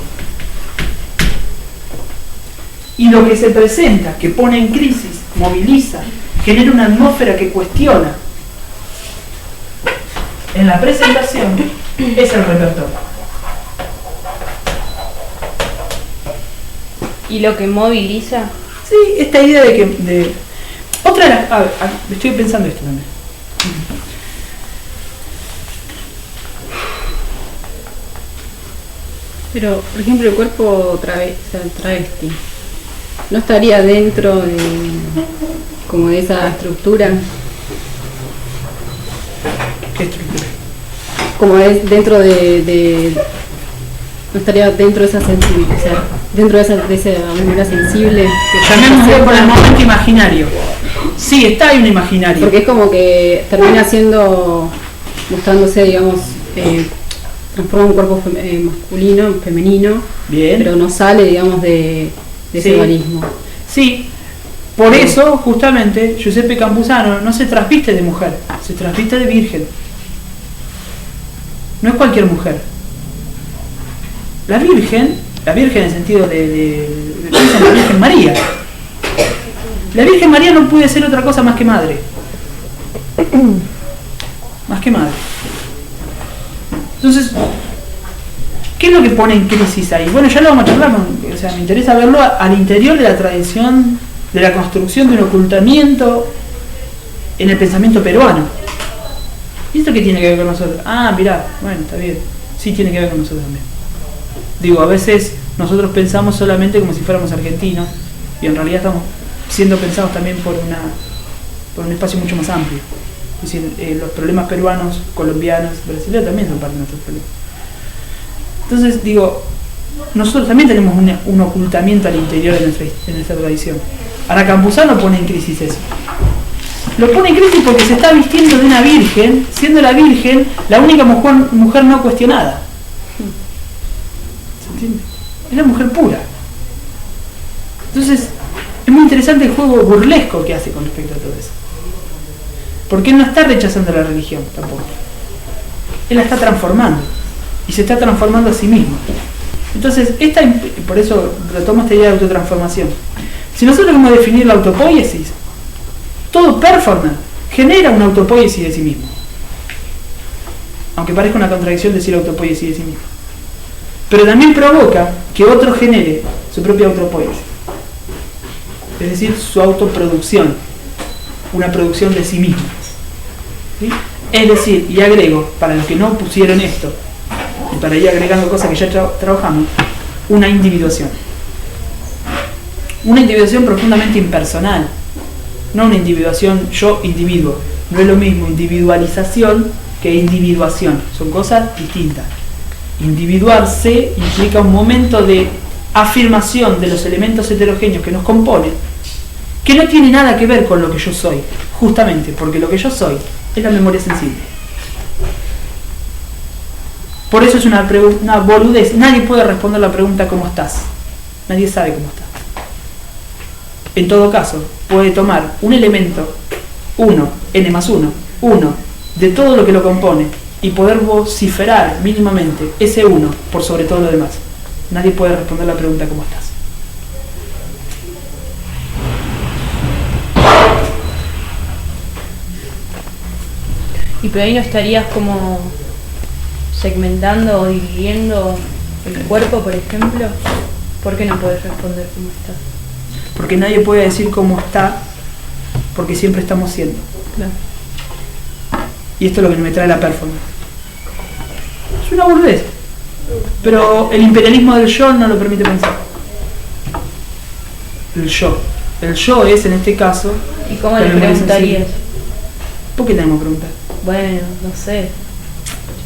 Y lo que se presenta, que pone en crisis, moviliza, genera una atmósfera que cuestiona en la presentación, es el repertorio. ¿Y lo que moviliza? Sí, esta idea de que... otra de las... A ver, estoy pensando esto también. Pero, por ejemplo, el cuerpo travesti ¿no estaría dentro de como de esa estructura? ¿Qué estructura? Como es dentro de no estaría dentro de esa sensibilidad, o sea, dentro de esa memoria sensible. Llamémosle por el momento imaginario. Sí, está ahí un imaginario. Porque es como que termina siendo, mostrándose, digamos, transforma un cuerpo masculino, femenino, bien, pero no sale, digamos, de ese dualismo. Sí, por eso, justamente, Giuseppe Campuzano no se trasviste de mujer, se trasviste de virgen. No es cualquier mujer. La Virgen en el sentido de la Virgen María. La Virgen María no puede ser otra cosa más que madre. Más que madre. Entonces, ¿qué es lo que pone en crisis ahí? Bueno, ya lo vamos a charlar, o sea, me interesa verlo al interior de la tradición, de la construcción de un ocultamiento en el pensamiento peruano. ¿Y esto qué tiene que ver con nosotros? Ah, mirá, bueno, está bien. Sí tiene que ver con nosotros también. Digo, a veces nosotros pensamos solamente como si fuéramos argentinos y en realidad estamos siendo pensados también por un espacio mucho más amplio. Es decir, los problemas peruanos, colombianos, brasileños también son parte de nuestros problemas. Entonces, digo, nosotros también tenemos un ocultamiento al interior de nuestra tradición. Ahora Campuzano pone en crisis eso. Lo pone en crisis porque se está vistiendo de una virgen, siendo la virgen la única mujer no cuestionada. ¿Se entiende? Es la mujer pura. Entonces, es muy interesante el juego burlesco que hace con respecto a todo eso. Porque él no está rechazando la religión tampoco. Él la está transformando. Y se está transformando a sí mismo. Entonces, por eso retomo esta idea de autotransformación. Si nosotros queremos definir la autopoiesis, todo performance genera una autopoiesis de sí mismo. Aunque parezca una contradicción decir autopoiesis de sí mismo. Pero también provoca que otro genere su propia autopoiesis. Es decir, su autoproducción. Una producción de sí mismo. ¿Sí? Es decir, y agrego, para los que no pusieron esto, y para ir agregando cosas que ya trabajamos, una individuación. Una individuación profundamente impersonal. No una individuación yo-individuo. No es lo mismo individualización que individuación. Son cosas distintas. Individuarse implica un momento de afirmación de los elementos heterogéneos que nos componen, que no tiene nada que ver con lo que yo soy, justamente porque lo que yo soy es la memoria sensible. Por eso es una boludez. Nadie puede responder la pregunta ¿cómo estás? Nadie sabe cómo estás. En todo caso, puede tomar un elemento, 1, n más 1, de todo lo que lo compone y poder vociferar mínimamente ese 1 por sobre todo lo demás. Nadie puede responder la pregunta ¿cómo estás? Y pero ahí no estarías como segmentando o dividiendo el cuerpo, por ejemplo. ¿Por qué no puedes responder cómo estás? Porque nadie puede decir cómo está, porque siempre estamos siendo. Claro. Y esto es lo que me trae la performance. Es una burdez. Pero el imperialismo del yo no lo permite pensar. El yo. El yo es, en este caso... ¿Y cómo le preguntarías? ¿Por qué tenemos que preguntar? Bueno, no sé.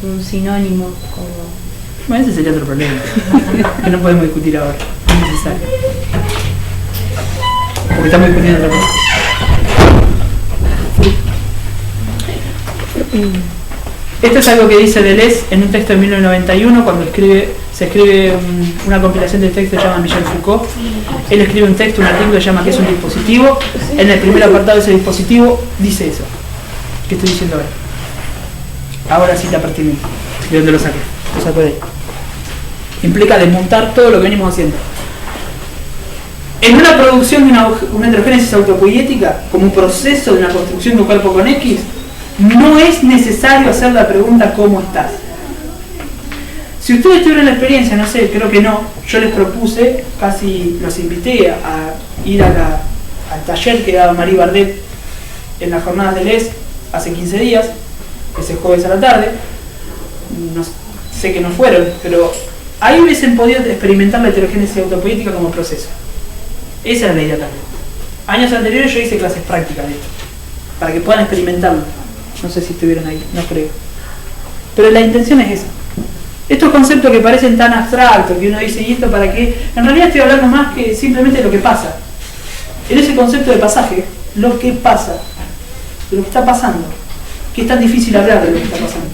Un sinónimo como... Bueno, ese sería otro problema. Que no podemos discutir ahora. No es necesario. Porque estamos discutiendo otra cosa. Esto es algo que dice Deleuze en un texto de 1991 cuando se escribe una compilación de textos que se llama Michel Foucault. Él escribe un texto, un artículo que se llama ¿qué es un dispositivo? En el primer apartado de ese dispositivo dice eso que estoy diciendo ahora. Ahora sí está pertinente. ¿De dónde lo saqué? Lo saco de ahí. Implica desmontar todo lo que venimos haciendo. En una producción de una androgénesis autopoiética, como un proceso de una construcción de un cuerpo con X, no es necesario hacer la pregunta ¿cómo estás? Si ustedes tuvieron la experiencia, no sé, creo que no, yo les propuse, casi los invité a ir al taller que daba Marie Bardet en las jornadas de Les hace 15 días, ese jueves a la tarde. No sé que no fueron, pero ahí hubiesen podido experimentar la heterogénesis autopoiética como proceso. Esa era la idea también. Años anteriores yo hice clases prácticas de esto, para que puedan experimentarlo. No sé si estuvieron ahí, no creo. Pero la intención es esa. Estos conceptos que parecen tan abstractos, que uno dice, ¿y esto para qué? En realidad estoy hablando más que simplemente de lo que pasa. En ese concepto de pasaje, lo que pasa, de lo que está pasando, que es tan difícil hablar de lo que está pasando.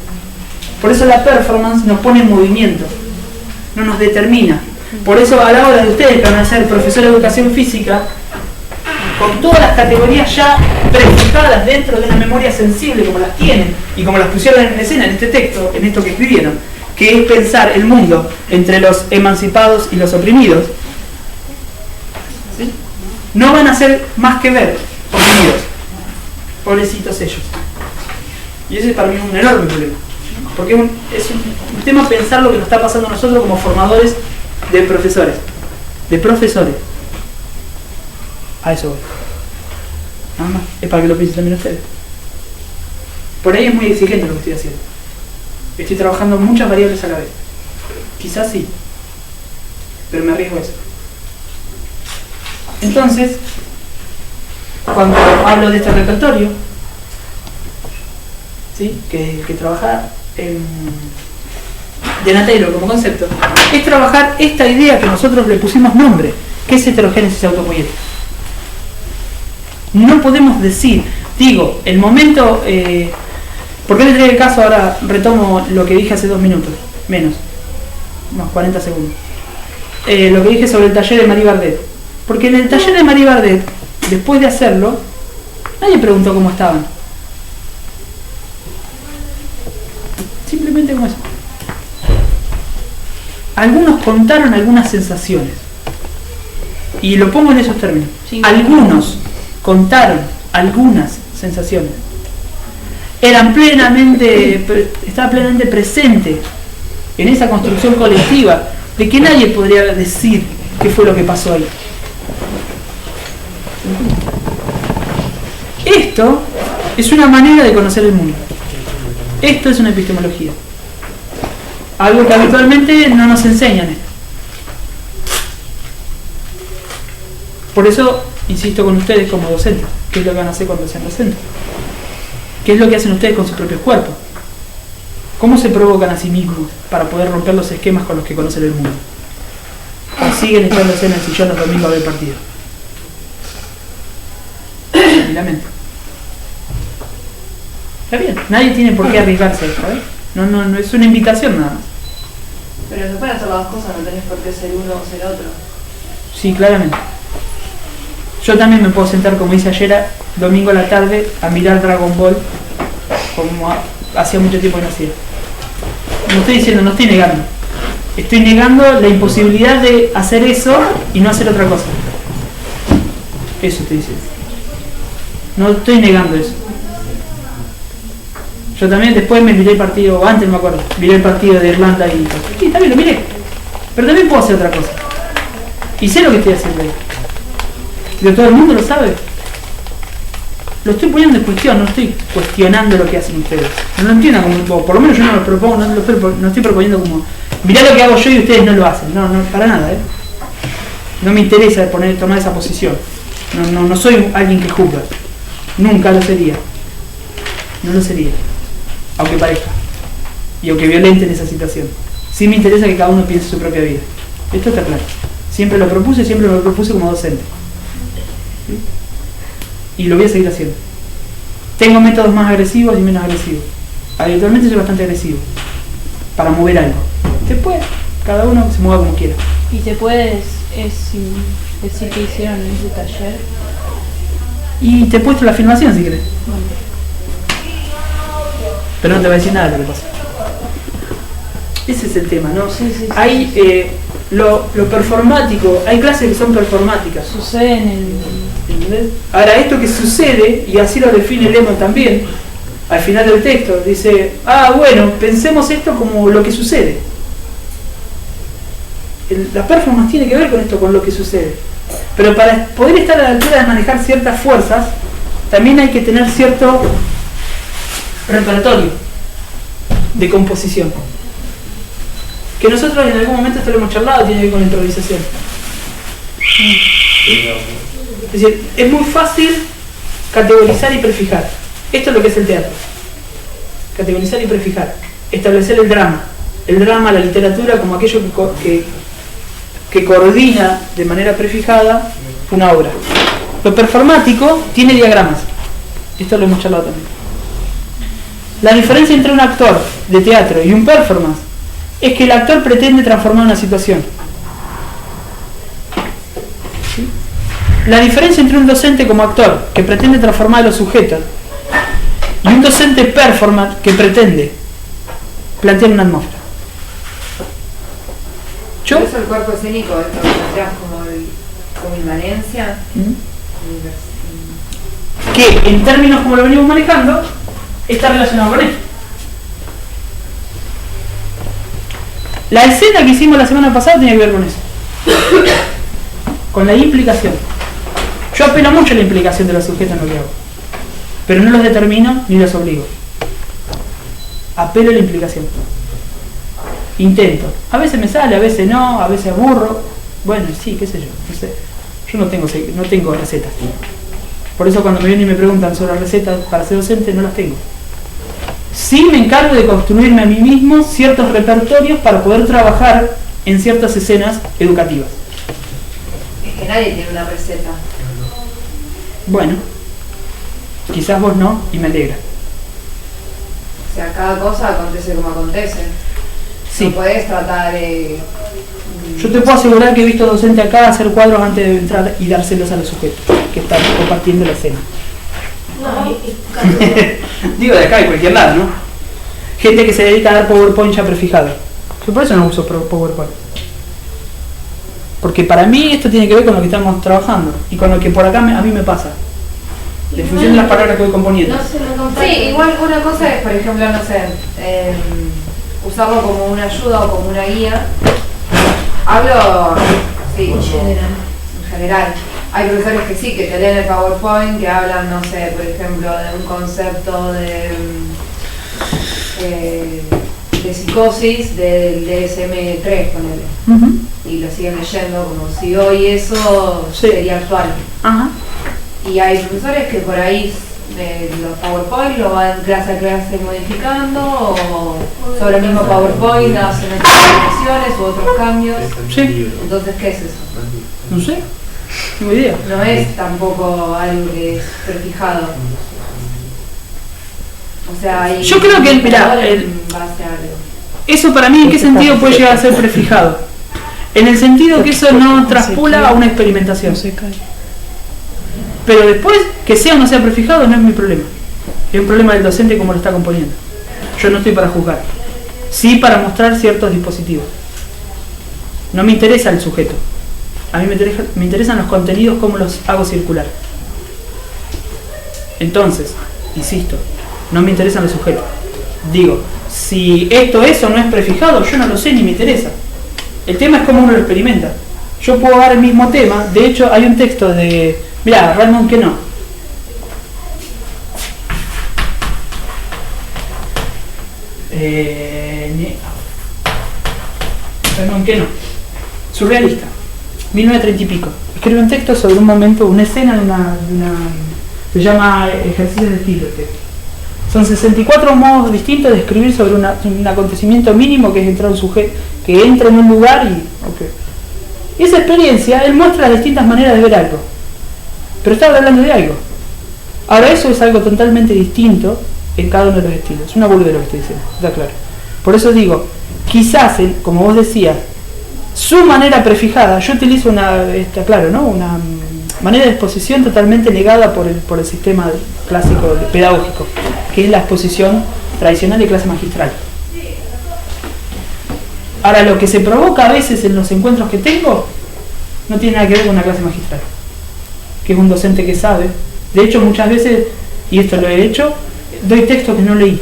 Por eso la performance nos pone en movimiento, no nos determina. Por eso a la hora de ustedes que van a ser profesor de educación física, con todas las categorías ya prefijadas dentro de una memoria sensible como las tienen y como las pusieron en escena en este texto, en esto que escribieron, que es pensar el mundo entre los emancipados y los oprimidos, ¿sí? No van a ser más que ver oprimidos, pobrecitos ellos. Y ese es para mí un enorme problema, porque es un tema pensar lo que nos está pasando a nosotros como formadores de profesores, a eso voy. Nada más, es para que lo piensen también ustedes. Por ahí es muy exigente lo que estoy haciendo. Estoy trabajando muchas variables a la vez. Quizás sí, pero me arriesgo a eso. Entonces, cuando hablo de este repertorio, ¿sí? que trabaja de Nat Taylor como concepto, es trabajar esta idea que nosotros le pusimos nombre, que es heterogénesis autopoietica. No podemos decir, digo, el momento, ¿por qué le traigo el caso? Ahora retomo lo que dije hace 2 minutos, menos, unos 40 segundos. Lo que dije sobre el taller de Marie Bardet. Porque en el taller de Marie Bardet, después de hacerlo, nadie preguntó cómo estaban. Simplemente como eso. Algunos contaron algunas sensaciones. Y lo pongo en esos términos. Sí. Algunos contaron algunas sensaciones. Estaba plenamente presente en esa construcción colectiva de que nadie podría decir qué fue lo que pasó ahí. Esto es una manera de conocer el mundo. Esto es una epistemología. Algo que habitualmente no nos enseñan esto. Por eso insisto con ustedes como docentes. ¿Qué es lo que van a hacer cuando sean docentes? ¿Qué es lo que hacen ustedes con sus propios cuerpos? ¿Cómo se provocan a sí mismos para poder romper los esquemas con los que conocen el mundo? ¿O siguen echándose en el sillón los domingos a ver partido? Tranquilamente. Está bien, nadie tiene por qué arriesgarse a esto, ¿eh? No es una invitación nada más. Pero se pueden hacer las dos cosas, no tenés por qué ser uno o ser otro. Sí, claramente. Yo también me puedo sentar, como hice ayer, domingo a la tarde, a mirar Dragon Ball, como hacía mucho tiempo que no hacía. No estoy diciendo, no estoy negando. Estoy negando la imposibilidad de hacer eso y no hacer otra cosa. Eso estoy diciendo. No estoy negando eso. Yo también después me miré el partido, antes me acuerdo, miré el partido de Irlanda y... Sí, también lo miré. Pero también puedo hacer otra cosa. Y sé lo que estoy haciendo ahí. Pero todo el mundo lo sabe. Lo estoy poniendo en cuestión, no estoy cuestionando lo que hacen ustedes. No lo entiendan como, por lo menos yo no lo propongo, no estoy proponiendo como, mirá lo que hago yo y ustedes no lo hacen. No, para nada, No me interesa tomar esa posición. No soy alguien que juzga. Nunca lo sería. No lo sería. Aunque parezca. Y aunque violente en esa situación. Sí me interesa que cada uno piense su propia vida. Esto está claro. Siempre lo propuse como docente. ¿Sí? Y lo voy a seguir haciendo. Tengo métodos más agresivos y menos agresivos. Habitualmente soy bastante agresivo. Para mover algo. Después, cada uno se mueva como quiera. ¿Y te puedes decir qué hicieron en ese taller? Y te he puesto la filmación si querés. Bueno. Pero no te voy a decir nada de lo que pasa. Ese es el tema, ¿no? Sí. Hay lo performático, hay clases que son performáticas. Sucede en el... ¿Entendés? Ahora, esto que sucede, y así lo define Lemon también, al final del texto, dice, bueno, pensemos esto como lo que sucede. La performance tiene que ver con esto, con lo que sucede. Pero para poder estar a la altura de manejar ciertas fuerzas, también hay que tener cierto repertorio de composición. Que nosotros en algún momento esto lo hemos charlado, tiene que ver con la improvisación. Es decir, es muy fácil categorizar y prefijar. Esto es lo que es el teatro. Categorizar y prefijar. Establecer el drama, la literatura como aquello que coordina de manera prefijada una obra. Lo performático tiene diagramas. Esto lo hemos charlado también. La diferencia entre un actor de teatro y un performance es que el actor pretende transformar una situación. ¿Sí? La diferencia entre un docente como actor que pretende transformar a los sujetos y un docente performance que pretende plantear una atmósfera. Por eso el cuerpo escénico es lo que planteas como inmanencia. Que en términos como lo venimos manejando está relacionado con esto. La escena que hicimos la semana pasada tenía que ver con eso. Con la implicación. Yo apelo mucho a la implicación de los sujetos en lo que hago. Pero no los determino ni los obligo. apelo a la implicación. Intento. A veces me sale, a veces no, a veces aburro. Bueno, sí, qué sé yo. No sé. Yo no tengo recetas. Por eso cuando me vienen y me preguntan sobre recetas para ser docente, no las tengo. Sí me encargo de construirme a mí mismo ciertos repertorios para poder trabajar en ciertas escenas educativas. Es que nadie tiene una receta. Bueno, quizás vos no, y me alegra. O sea, cada cosa acontece como acontece. Sí. No podés tratar... Yo te puedo asegurar que he visto docente acá hacer cuadros antes de entrar y dárselos a los sujetos que están compartiendo la escena. Digo de acá, de cualquier lado, ¿no? Gente que se dedica a dar PowerPoint ya prefijado. Yo por eso no uso PowerPoint. Porque para mí esto tiene que ver con lo que estamos trabajando y con lo que por acá a mí me pasa. En función de las palabras que voy componiendo. Sí, igual una cosa es, por ejemplo, no sé, usarlo como una ayuda o como una guía. Hablo, sí, en general. Hay profesores que sí, que te leen el PowerPoint, que hablan, no sé, por ejemplo, de un concepto de psicosis del DSM-3, ponele. Y lo siguen leyendo como si hoy eso sería actual. Ajá. Y hay profesores que por ahí los PowerPoint lo van clase a clase modificando o sobre el mismo PowerPoint hacen actualizaciones u otros cambios. Sí. Entonces, ¿qué es eso? No sé, tengo idea. No es tampoco algo que es prefijado. O sea, hay yo creo que, mirá, en base a algo. Eso para mí, ¿en qué sentido puede llegar a ser prefijado? En el sentido que eso no traspula a una experimentación. Pero después, que sea o no sea prefijado, no es mi problema. Es un problema del docente como lo está componiendo. Yo no estoy para juzgar. Sí para mostrar ciertos dispositivos. No me interesa el sujeto. A mí me interesan los contenidos, cómo los hago circular. Entonces, insisto, no me interesan los sujetos. Digo, si esto es o no es prefijado, yo no lo sé ni me interesa. El tema es cómo uno lo experimenta. Yo puedo dar el mismo tema. De hecho, hay un texto de... Mirá, Raymond Queneau. Raymond Queneau. Surrealista. 1930 y pico. Escribe un texto sobre un momento, una escena de una se llama Ejercicios de estilo. Son 64 modos distintos de escribir sobre un acontecimiento mínimo que es entrar un sujeto, que entra en un lugar y... Okay. Y esa experiencia, él muestra las distintas maneras de ver algo. Pero está hablando de algo. Ahora eso es algo totalmente distinto en cada uno de los estilos. Es una boludez lo que estoy diciendo, está claro. Por eso digo, quizás, como vos decías, su manera prefijada, yo utilizo está claro, ¿no? Una manera de exposición totalmente negada por el sistema clásico pedagógico, que es la exposición tradicional de clase magistral. Ahora, lo que se provoca a veces en los encuentros que tengo no tiene nada que ver con una clase magistral, que es un docente que sabe. De hecho, muchas veces, y esto lo he hecho, doy textos que no leí.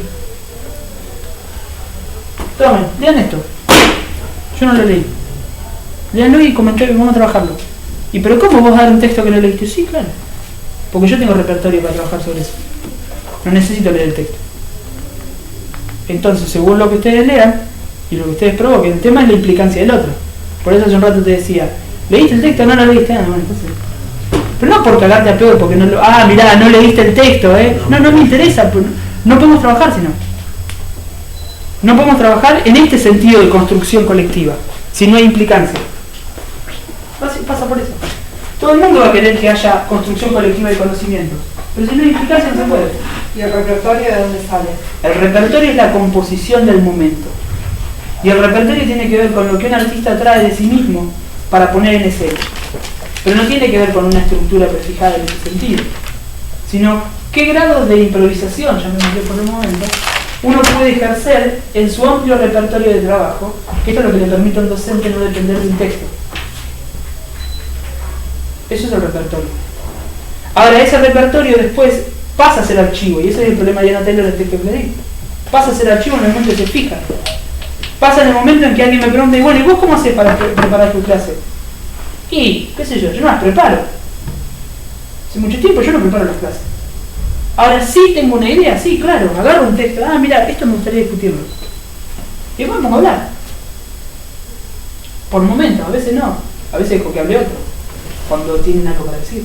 Tomen, lean esto. Yo no lo leí. Leanlo y comenten, vamos a trabajarlo. ¿Y pero cómo vos dar un texto que no leíste? Sí, claro. Porque yo tengo repertorio para trabajar sobre eso. No necesito leer el texto. Entonces, según lo que ustedes lean y lo que ustedes provoquen, el tema es la implicancia del otro. Por eso hace un rato te decía, ¿leíste el texto? No lo leíste. Bueno, entonces... Pero no por cagarte a pedo, porque no lo... Ah, mirá, no leíste el texto, No me interesa. No podemos trabajar si no. No podemos trabajar en este sentido de construcción colectiva, si no hay implicancia. Pasa por eso. Todo el mundo va a querer que haya construcción colectiva de conocimiento, pero si no hay implicancia no se puede. ¿Y el repertorio de dónde sale? El repertorio es la composición del momento. Y el repertorio tiene que ver con lo que un artista trae de sí mismo para poner en escena. Pero no tiene que ver con una estructura prefijada en ese sentido, sino qué grados de improvisación, llamémosle por el momento, uno puede ejercer en su amplio repertorio de trabajo, que esto es lo que le permite a un docente no depender de un texto. Eso es el repertorio. Ahora, ese repertorio después pasa a ser archivo, y ese es el problema de Diana Taylor del texto que le di. Pasa a ser archivo en el momento que se fija. Pasa en el momento en que alguien me pregunta, y bueno, ¿y vos cómo haces para preparar tu clase? Y, qué sé yo no las preparo. Hace mucho tiempo yo no preparo las clases. Ahora sí tengo una idea, sí, claro, agarro un texto, mira, esto me gustaría discutirlo. Y después vamos a hablar. Por momentos, a veces no, a veces dejo que hable otro, cuando tienen algo para decir.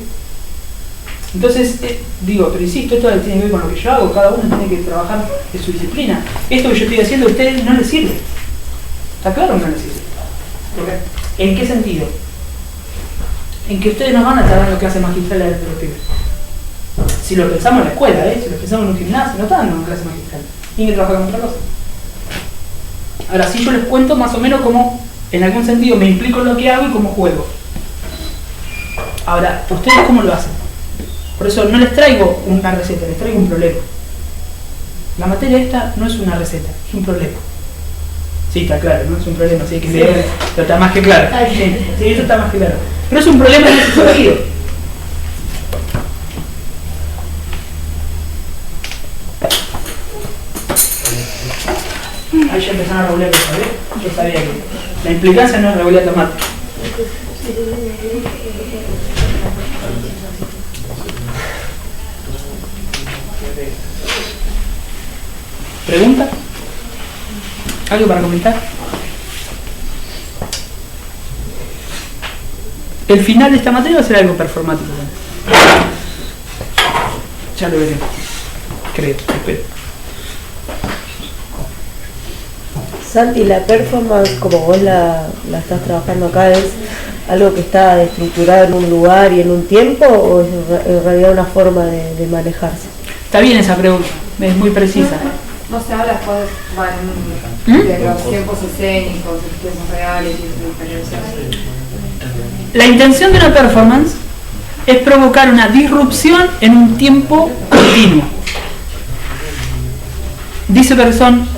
Entonces, digo, pero insisto, esto tiene que ver con lo que yo hago, cada uno tiene que trabajar en su disciplina. Esto que yo estoy haciendo a ustedes no les sirve. ¿Está claro o no les sirve? ¿En qué sentido? En que ustedes no van a estar dando clases magistrales de los pibes. Si lo pensamos en la escuela, si lo pensamos en un gimnasio, no están dando clases magistrales. Tienen que trabajar con otra cosa. Ahora sí yo les cuento más o menos cómo, en algún sentido, me implico en lo que hago y cómo juego. Ahora, ¿ustedes cómo lo hacen? Por eso no les traigo una receta, les traigo un problema. La materia esta no es una receta, es un problema. Sí, está claro, no es un problema, sí hay que leer, pero está más que claro. Sí, eso está más que claro. Pero es un problema en ese sentido. Ahí ya empezaron a regular, ¿sabes? Yo sabía que la implicancia no es regular tomate. ¿Pregunta? ¿Algo para comentar? El final de esta materia va a ser algo performático. Ya lo veremos. Creo, espero. Santi, la performance, como vos la estás trabajando acá, ¿es algo que está estructurado en un lugar y en un tiempo o es en realidad una forma de manejarse? Está bien esa pregunta, es muy precisa. No se habla después, de los tiempos escénicos, de los tiempos reales y de diferencias. La intención de una performance es provocar una disrupción en un tiempo continuo. Dice Bergson,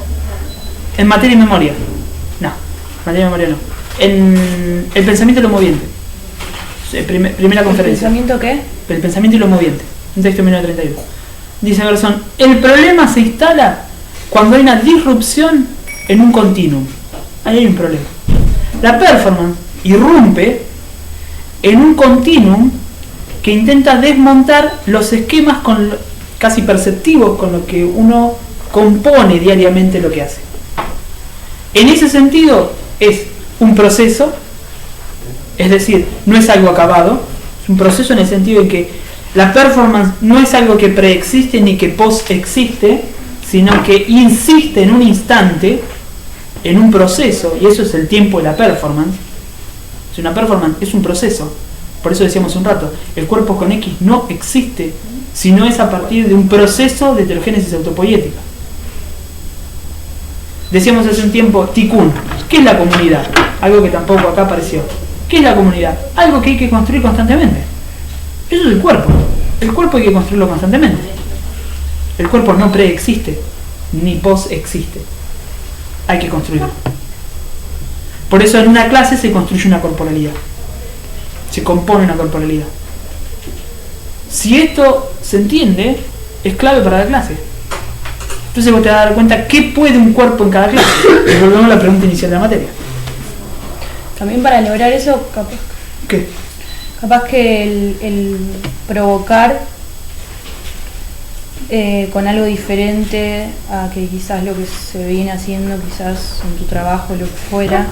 en materia y memoria. No, materia y memoria no. En el pensamiento y lo moviente. Primera conferencia. ¿El pensamiento qué? El pensamiento y lo moviente. Un texto de 1931. Dice Bergson, el problema se instala cuando hay una disrupción en un continuum. Ahí hay un problema. La performance irrumpe en un continuum que intenta desmontar los esquemas casi perceptivos con los que uno compone diariamente lo que hace. En ese sentido es un proceso, es decir, no es algo acabado, es un proceso en el sentido en que la performance no es algo que preexiste ni que post-existe, sino que insiste en un instante, en un proceso, y eso es el tiempo de la performance. Si una performance es un proceso, por eso decíamos un rato, el cuerpo con X no existe, sino es a partir de un proceso de heterogénesis autopoiética. Decíamos hace un tiempo, Tikkun, ¿qué es la comunidad? Algo que tampoco acá apareció. ¿Qué es la comunidad? Algo que hay que construir constantemente. Eso es el cuerpo. El cuerpo hay que construirlo constantemente. El cuerpo no preexiste, ni post-existe. Hay que construirlo. Por eso en una clase se construye una corporalidad. Se compone una corporalidad. Si esto se entiende, es clave para la clase. Entonces vos te vas a dar cuenta qué puede un cuerpo en cada clase. Volvemos a la pregunta inicial de la materia. También para lograr eso, ¿Qué? capaz que el provocar con algo diferente a que quizás lo que se viene haciendo, quizás en tu trabajo, lo que fuera,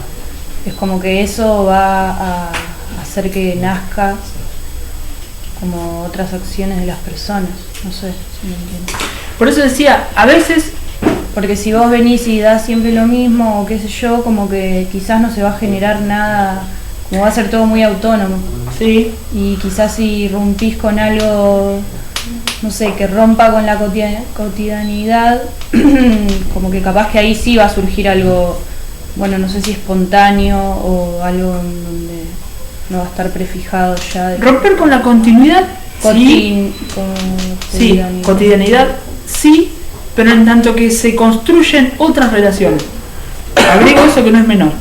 es como que eso va a hacer que nazca como otras acciones de las personas. No sé si me entiendes. Por eso decía, a veces, porque si vos venís y das siempre lo mismo, o qué sé yo, como que quizás no se va a generar nada, como va a ser todo muy autónomo. sí, Y quizás si irrumpís con algo, no sé, que rompa con la cotidianidad, como que capaz que ahí sí va a surgir algo, bueno, no sé si espontáneo o algo en donde no va a estar prefijado ya. romper con la continuidad, sí, cotidianidad, sí, pero en tanto que se construyen otras relaciones. Agrego eso que no es menor.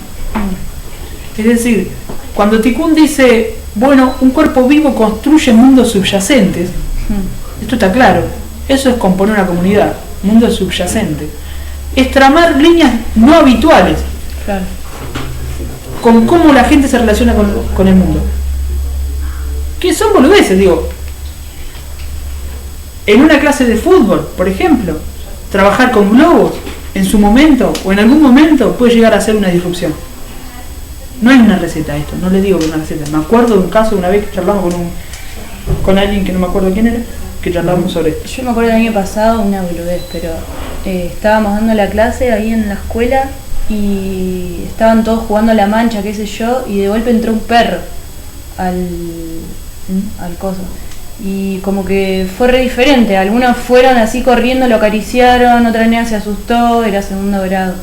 Es decir, cuando Tikkun dice, bueno, un cuerpo vivo construye mundos subyacentes, esto está claro, eso es componer una comunidad, mundo subyacente. Es tramar líneas no habituales, Claro. con cómo la gente se relaciona con el mundo. Que son boludeces, digo. En una clase de fútbol, por ejemplo, trabajar con globos en su momento o en algún momento puede llegar a ser una disrupción. No hay una receta esto, no le digo que es una receta. Me acuerdo de un caso una vez que charlamos con alguien que no me acuerdo quién era, que charlamos sobre esto. Yo me acuerdo del año pasado, una boludez, pero estábamos dando la clase ahí en la escuela y estaban todos jugando a la mancha, qué sé yo, y de golpe entró un perro al coso. Y como que fue re diferente, algunos fueron así corriendo, lo acariciaron, otra niña se asustó, era segundo grado.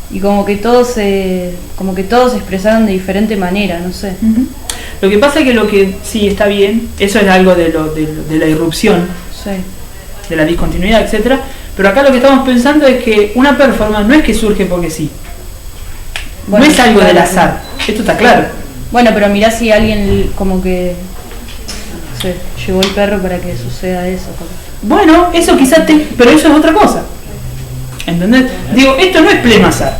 Y como que todos se expresaron de diferente manera, no sé. Lo que pasa es que lo que sí está bien, eso es algo de la irrupción, Sí. de la discontinuidad, etcétera. Pero acá lo que estamos pensando es que una performance no es que surge porque sí. Bueno, no es algo claro. del azar. Esto está claro. Bueno, pero mirá si alguien como que no sé, llevó el perro para que suceda eso. Bueno, eso quizás pero eso es otra cosa. ¿Entendés? Digo, esto no es pleno azar.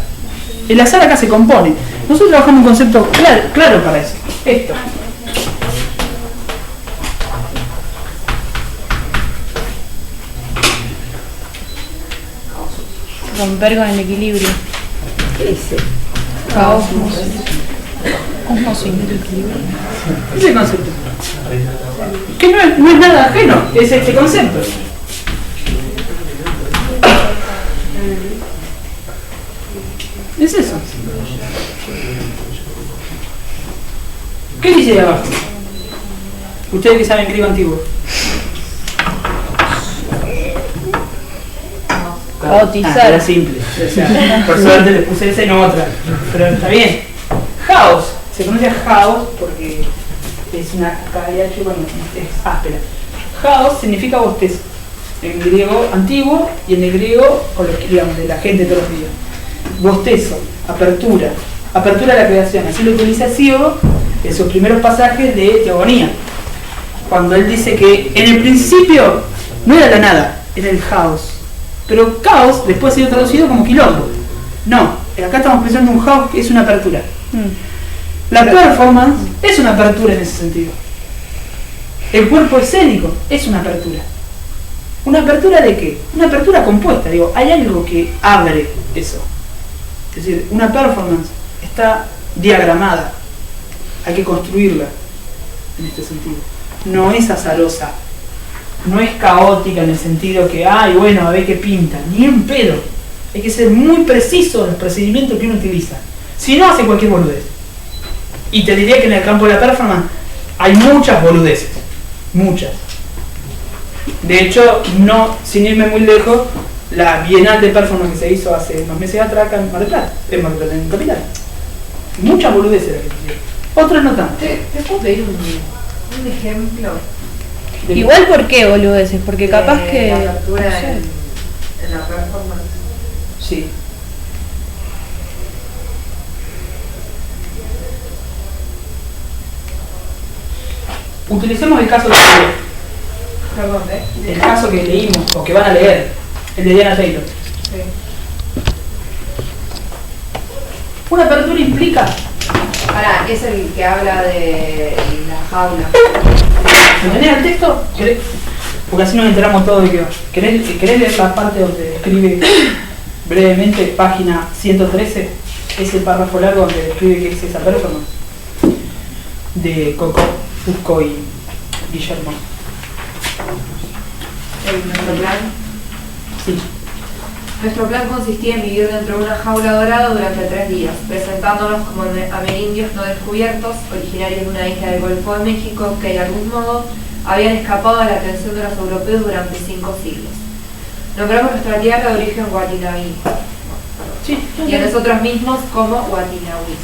El azar acá se compone. Nosotros trabajamos un concepto claro para eso. Esto. Romper con el equilibrio. ¿Qué dice? Caos. Osmosis. Ese es el concepto. Que no es nada ajeno, es este concepto. Es eso. ¿Qué dice de abajo? Ustedes que saben griego antiguo. Caotizar. Era simple. O sea, por suerte le puse esa y no otra. Pero está bien. Caos. Se pronuncia caos porque es una KH, bueno, es áspera. Caos significa bostezo. En griego antiguo y en el griego, digamos, de la gente de todos los días. Bostezo, apertura de la creación. Así lo utiliza Siogo en sus primeros pasajes de Teogonía. Cuando él dice que en el principio no era la nada, era el caos. Pero caos después ha sido traducido como quilombo. No, acá estamos pensando en un caos que es una apertura. La performance es una apertura en ese sentido. El cuerpo escénico es una apertura. ¿Una apertura de qué? Una apertura compuesta, digo, hay algo que abre eso. Es decir, una performance está diagramada, hay que construirla en este sentido. No es azarosa, no es caótica en el sentido que, ay, bueno, a ver qué pinta, ni en pedo. Hay que ser muy preciso en los procedimientos que uno utiliza. Si no, hace cualquier boludez. Y te diría que en el campo de la performance hay muchas boludeces, muchas. De hecho, no, sin irme muy lejos, la Bienal de Performance que se hizo hace unos meses atrás acá en Mar del Plata, en Capital. Muchas boludeces la que se hicieron. Otras no tanto. ¿Te puedo pedir un ejemplo? Igual, ¿por qué, boludeces? Porque capaz de que... la apertura no sé. en la performance. Sí. Utilicemos el caso que Perdón, el caso que leímos o que van a leer, el de Diana Taylor. Sí. Una apertura implica. Ahora, es el que habla de la jaula. ¿Entendés el texto? Porque así nos enteramos todo de qué va. ¿Querés leer la parte donde describe brevemente, página 113, ese párrafo largo donde describe qué es esa performance? De Coco, Fusco y Guillermo. Nuestro plan. Sí. Nuestro plan consistía en vivir dentro de una jaula dorada durante 3 días, presentándonos como amerindios no descubiertos, originarios de una isla del Golfo de México, que de algún modo habían escapado a la atención de los europeos durante 5 siglos. Nombramos nuestra tierra de origen Guatinaví, y a nosotros mismos como Guatinahuis.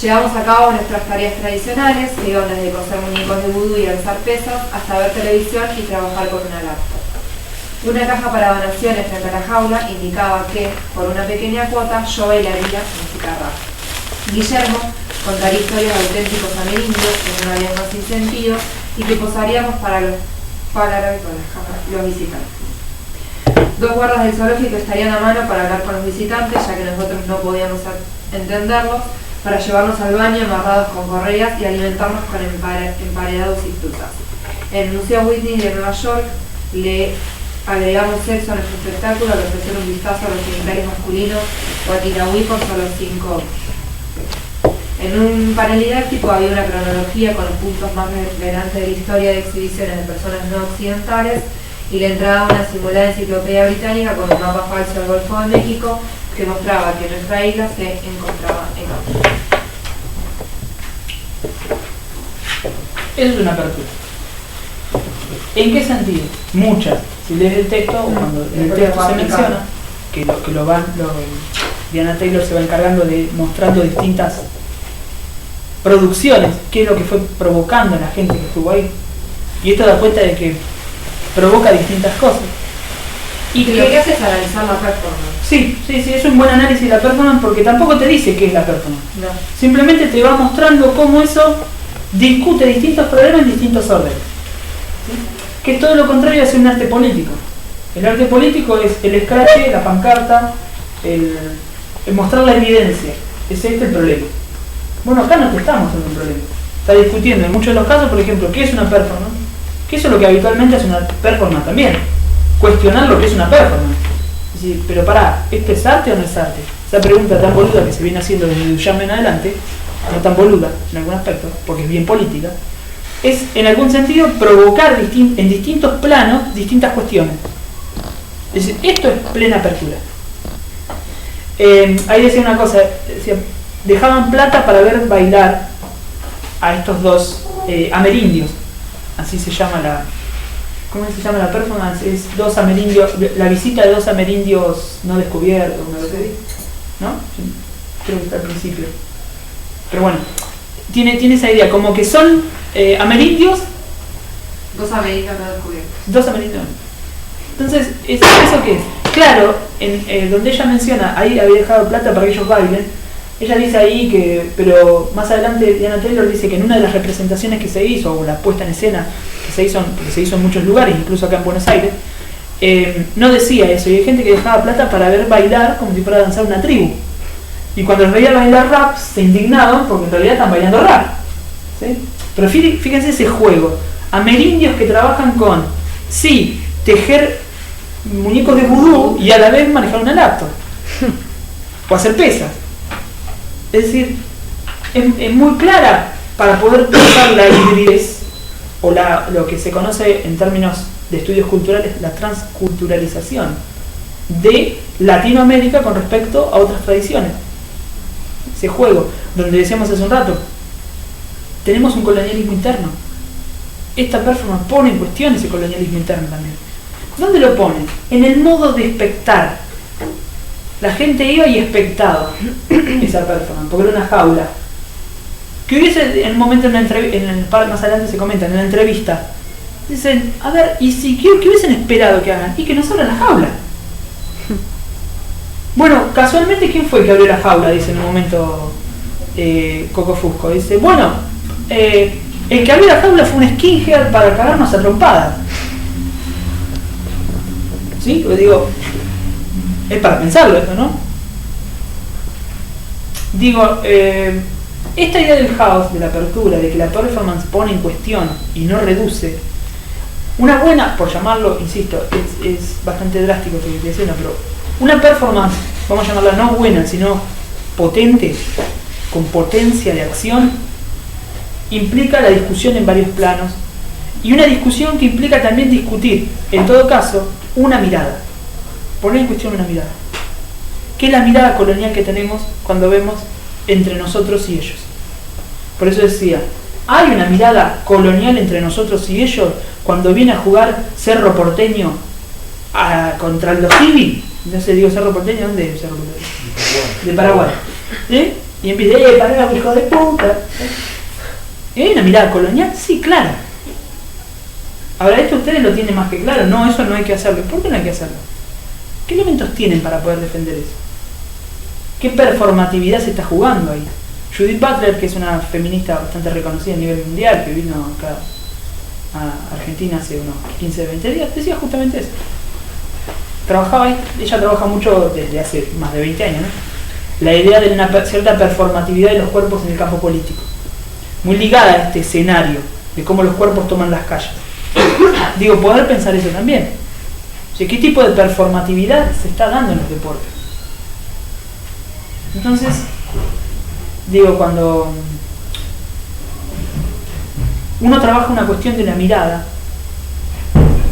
Llevamos a cabo nuestras tareas tradicionales, que iban desde coser muñecos de vudú y alzar pesas, hasta ver televisión y trabajar con una laptop. Una caja para donaciones frente a la jaula indicaba que, por una pequeña cuota, yo bailaría música rap. Guillermo contaría historias de auténticos amerindios que no habían más sin sentido y que posaríamos para los visitantes. 2 guardas del zoológico estarían a mano para hablar con los visitantes, ya que nosotros no podíamos entenderlos, para llevarnos al baño amarrados con correas y alimentarnos con emparedados y frutas. En el Museo Whitney de Nueva York le agregamos sexo a nuestro espectáculo al ofrecer un vistazo a los genitales masculinos o a Tinahui con solo 5. En un panel didáctico había una cronología con los puntos más relevantes de la historia de exhibiciones de personas no occidentales y la entrada a una simulada enciclopedia británica con un mapa falso del Golfo de México que mostraba que nuestra isla se encontraba en África. Eso es una apertura. ¿En qué sentido? Muchas. Si lees el texto, o cuando en el texto se menciona que Diana Taylor se va encargando de mostrando distintas producciones, qué es lo que fue provocando a la gente que estuvo ahí. Y esto da cuenta de que provoca distintas cosas. Y que lo que hace es analizar la performance. Sí, es un buen análisis de la performance porque tampoco te dice qué es la performance. No. Simplemente te va mostrando cómo eso discute distintos problemas en distintos órdenes. ¿Sí? Que es todo lo contrario a ser un arte político. El arte político es el escrache, la pancarta, el mostrar la evidencia. Es este el problema. Bueno, acá no te está mostrando un problema. Está discutiendo en muchos de los casos, por ejemplo, qué es una performance. Que eso es lo que habitualmente hace una performance también. Cuestionar lo que es una performance. Es decir, pero pará, ¿esto es arte o no es arte? Esa pregunta tan boluda que se viene haciendo desde Duchamp en adelante, no tan boluda en algún aspecto, porque es bien política, es en algún sentido provocar en distintos planos distintas cuestiones. Es decir, esto es plena apertura. Ahí decía una cosa, decía, dejaban plata para ver bailar a estos dos amerindios, así se llama ¿cómo se llama la performance? Es dos amerindios, la visita de dos amerindios no descubiertos, ¿no? Creo que está al principio. Pero bueno, tiene esa idea, como que son amerindios. Dos amerindios no descubiertos. Dos amerindios. Entonces, ¿eso qué es? Claro, donde ella menciona, ahí había dejado plata para que ellos bailen, ella dice ahí que, pero más adelante Diana Taylor dice que en una de las representaciones que se hizo, o la puesta en escena que se hizo en muchos lugares, incluso acá en Buenos Aires, no decía eso, y hay gente que dejaba plata para ver bailar como si fuera a danzar una tribu. Y cuando los veía bailar rap, se indignaban porque en realidad están bailando rap. ¿Sí? Pero fíjense ese juego. Amerindios que trabajan con, sí, tejer muñecos de vudú y a la vez manejar una laptop. O hacer pesas. Es decir, es muy clara para poder pensar la hibridez, o lo que se conoce en términos de estudios culturales, la transculturalización de Latinoamérica con respecto a otras tradiciones. Ese juego, donde decíamos hace un rato, tenemos un colonialismo interno. Esta performance pone en cuestión ese colonialismo interno también. ¿Dónde lo pone? En el modo de espectar. La gente iba y espectaba esa performance, porque era una jaula. Que hubiese, en un momento en el par más adelante se comenta, en la entrevista, dicen, a ver, ¿y si qué hubiesen esperado que hagan? Y que nos abran la jaula. Bueno, casualmente, ¿quién fue que abrió la jaula? Dice en un momento Coco Fusco. Dice, bueno, el que abrió la jaula fue un skinhead para cagarnos a trompadas. ¿Sí? Pues digo, es para pensarlo esto, ¿no? Digo, esta idea del house, de la apertura, de que la performance pone en cuestión y no reduce, una buena, por llamarlo, insisto, es bastante drástico lo que estoy diciendo, pero una performance, vamos a llamarla no buena, sino potente, con potencia de acción, implica la discusión en varios planos, y una discusión que implica también discutir, en todo caso, una mirada, poner en cuestión una mirada. ¿Qué es la mirada colonial que tenemos cuando vemos entre nosotros y ellos? Por eso decía, hay una mirada colonial entre nosotros y ellos cuando viene a jugar Cerro Porteño contra el O'Higgins. No sé, digo Cerro Porteño, ¿dónde es Cerro Porteño? De Paraguay. ¿Sí? Y empieza, Paraguay, hijo de puta. ¿Hay una mirada colonial? Sí, claro. Ahora, esto ustedes lo tienen más que claro. No, eso no hay que hacerlo. ¿Por qué no hay que hacerlo? ¿Qué elementos tienen para poder defender eso? ¿Qué performatividad se está jugando ahí? Judith Butler, que es una feminista bastante reconocida a nivel mundial, que vino acá a Argentina hace unos 15, 20 días, decía justamente eso. Trabajaba ahí, ella trabaja mucho desde hace más de 20 años, ¿no? La idea de una cierta performatividad de los cuerpos en el campo político, muy ligada a este escenario de cómo los cuerpos toman las calles. Digo, poder pensar eso también. O sea, ¿qué tipo de performatividad se está dando en los deportes? Entonces, digo, cuando uno trabaja una cuestión de una mirada,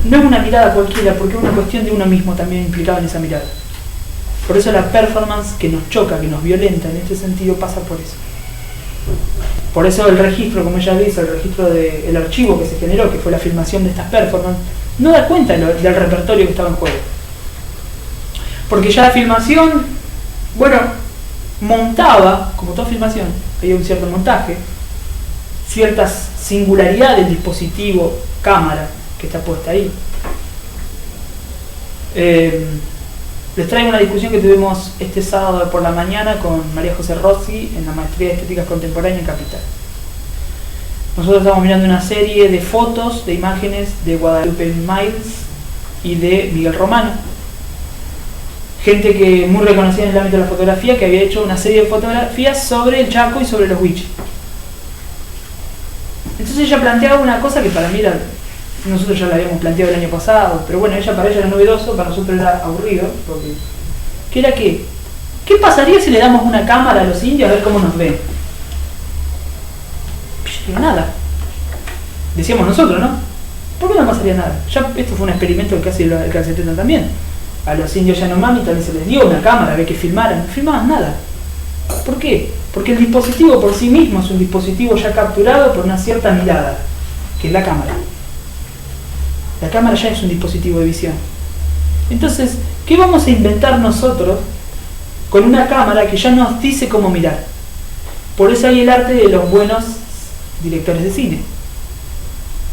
no es una mirada cualquiera, porque es una cuestión de uno mismo también implicado en esa mirada. Por eso la performance que nos choca, que nos violenta en este sentido, pasa por eso. Por eso el registro, como ella dice, el registro del archivo que se generó, que fue la filmación de estas performances, no da cuenta del repertorio que estaba en juego. Porque ya la filmación, bueno, montaba, como toda filmación, había un cierto montaje, ciertas singularidades del dispositivo cámara que está puesta ahí. Les traigo una discusión que tuvimos este sábado por la mañana con María José Rossi en la Maestría de Estéticas Contemporáneas en Capital. Nosotros estamos mirando una serie de fotos, de imágenes de Guadalupe Miles y de Miguel Romano. Gente que muy reconocida en el ámbito de la fotografía, que había hecho una serie de fotografías sobre el Chaco y sobre los Huiches. Entonces ella planteaba una cosa que para mí era, nosotros ya la habíamos planteado el año pasado, pero bueno, para ella era novedoso, para nosotros era aburrido, porque, que era que, ¿qué pasaría si le damos una cámara a los indios a ver cómo nos ven? Nada. Decíamos nosotros, ¿no? ¿Por qué no pasaría nada? Ya esto fue un experimento que casi el Calceteta también. A los indios Yanomami también se les dio una cámara, había que filmaran, no filmaban nada. ¿Por qué? Porque el dispositivo por sí mismo es un dispositivo ya capturado por una cierta mirada, que es la cámara. La cámara ya es un dispositivo de visión. Entonces, ¿qué vamos a inventar nosotros con una cámara que ya nos dice cómo mirar? Por eso hay el arte de los buenos directores de cine.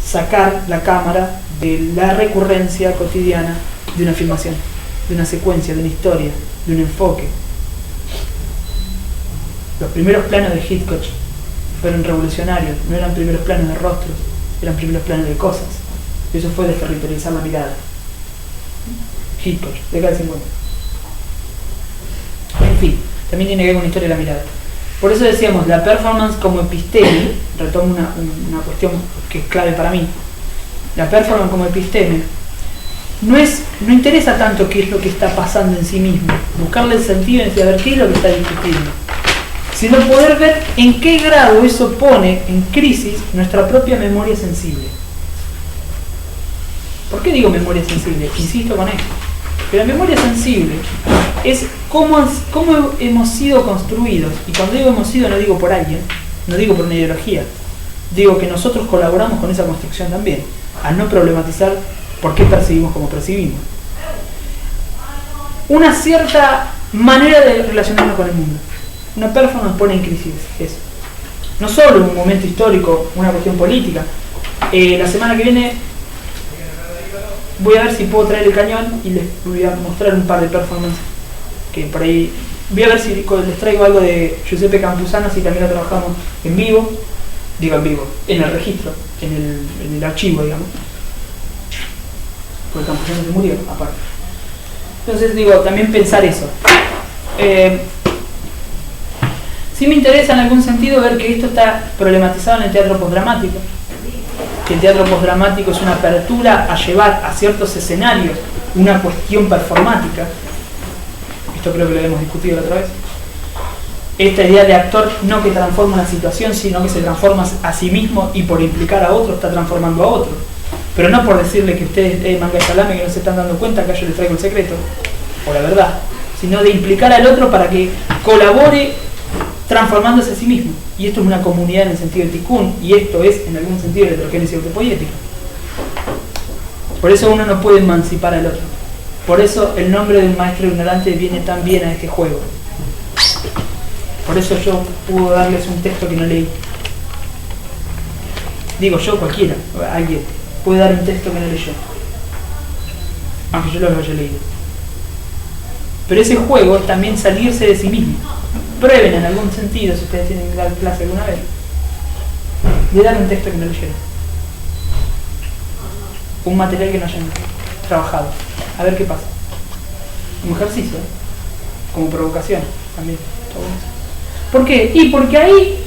Sacar la cámara de la recurrencia cotidiana de una filmación, de una secuencia, de una historia, de un enfoque. Los primeros planos de Hitchcock fueron revolucionarios, no eran primeros planos de rostros, eran primeros planos de cosas. Y eso fue desterritorializar la mirada. Hitchcock, década del 50. En fin, también tiene que ver con la historia de la mirada. Por eso decíamos, la performance como episteme, retomo una cuestión que es clave para mí. La performance como episteme no interesa tanto qué es lo que está pasando en sí mismo, buscarle el sentido y saber qué es lo que está discutiendo, sino poder ver en qué grado eso pone en crisis nuestra propia memoria sensible. ¿Por qué digo memoria sensible? Insisto con esto. Pero la memoria sensible es cómo hemos sido construidos. Y cuando digo hemos sido, no digo por alguien, no digo por una ideología. Digo que nosotros colaboramos con esa construcción también, al no problematizar por qué percibimos como percibimos. Una cierta manera de relacionarnos con el mundo. Una performance pone en crisis eso. No solo un momento histórico, una cuestión política. La semana que viene voy a ver si puedo traer el cañón y les voy a mostrar un par de performances que por ahí voy a ver si les traigo algo de Giuseppe Campuzano, si también lo trabajamos en vivo, en el registro, en el archivo, digamos, porque Campuzano se murió aparte. Entonces también pensar eso. Sí me interesa en algún sentido ver que esto está problematizado en el teatro postdramático, que el teatro postdramático es una apertura a llevar a ciertos escenarios una cuestión performática. Esto creo que lo hemos discutido la otra vez. Esta idea de actor no que transforma una situación, sino que se transforma a sí mismo y por implicar a otro está transformando a otro. Pero no por decirle que ustedes, manga y salame, que no se están dando cuenta que yo les traigo el secreto, o la verdad, sino de implicar al otro para que colabore transformándose a sí mismo. Y esto es una comunidad en el sentido de Tikkun, y esto es en algún sentido la heterogénesis autopoética. Por eso uno no puede emancipar al otro. Por eso el nombre de un maestro ignorante viene tan bien a este juego. Por eso yo puedo darles un texto que no leí. Digo yo, cualquiera, alguien puede dar un texto que no leyó, aunque yo lo haya leído. Pero ese juego es también salirse de sí mismo. Prueben en algún sentido, si ustedes tienen que dar clase alguna vez, de dar un texto que no leyeron, un material que no hayan trabajado, a ver qué pasa. Un ejercicio, como provocación también. ¿Por qué? Y porque ahí,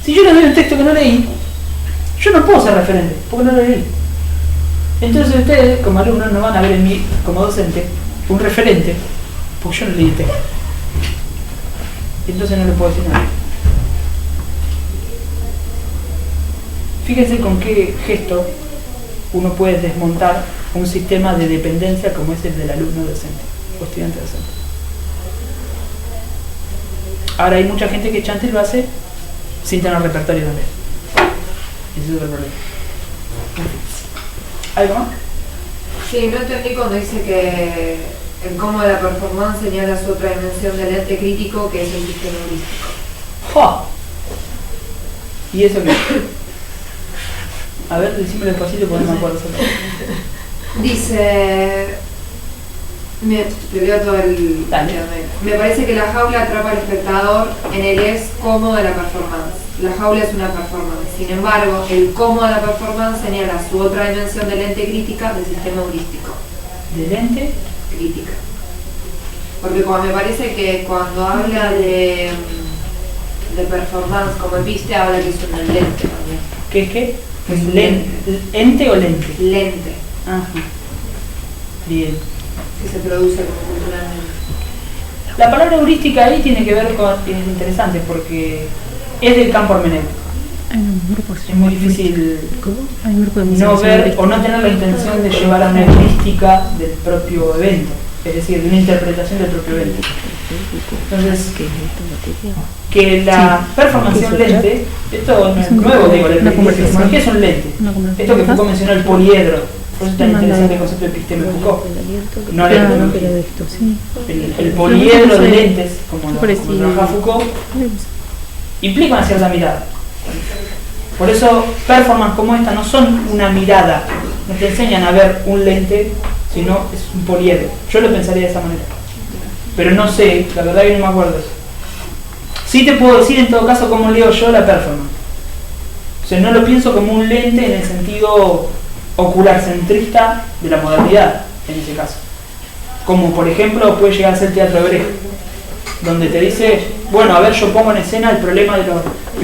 si yo les doy un texto que no leí, yo no puedo ser referente, porque no lo leí. Entonces ustedes, como alumnos, no van a ver en mí, como docente, un referente, porque yo no leí el texto. Entonces no le puedo decir nada. Fíjense con qué gesto uno puede desmontar un sistema de dependencia como es el del alumno docente o estudiante docente. Ahora hay mucha gente que chante lo hace sin tener repertorio también. Ese es otro problema. ¿Algo más? Sí, no entendí cuando dice que el cómo de la performance señala su otra dimensión del ente crítico, que es el sistema heurístico. ¡Jo! ¿Y eso qué? A ver, decime despacito porque no me acuerdo solo. Dice... te leo todo el... Dale. Me parece que la jaula atrapa al espectador en el es cómo de la performance. La jaula es una performance. Sin embargo, el cómo de la performance señala su otra dimensión del ente crítica del sistema heurístico. ¿Del ente? Crítica. Porque como me parece que cuando habla de performance como episte, habla que es un lente también. ¿Qué es qué? ¿Es lente? ¿Ente o lente? Lente. Ajá. Bien. Que se produce como culturalmente. La palabra heurística ahí tiene que ver con... Es interesante porque es del campo hermenéutico. Es muy difícil no ver o no tener la intención de llevar a una heurística del propio evento, es decir, de una interpretación del propio evento. Entonces, que la performance lente, esto no es nuevo, digo, ¿qué es un lente? Esto que Foucault mencionó, el poliedro, por eso es tan interesante el concepto de episteme Foucault. No la etimología. El poliedro de lentes, como trabaja Foucault, implica una cierta mirada. Por eso performance como esta no son una mirada, no te enseñan a ver un lente, sino es un poliedro. Yo lo pensaría de esa manera, pero no sé, la verdad que no me acuerdo eso. Sí te puedo decir en todo caso cómo leo yo la performance. O sea, no lo pienso como un lente en el sentido ocular centrista de la modernidad, en ese caso. Como por ejemplo puede llegar a ser teatro hebreo, donde te dice, bueno, a ver, yo pongo en escena el problema del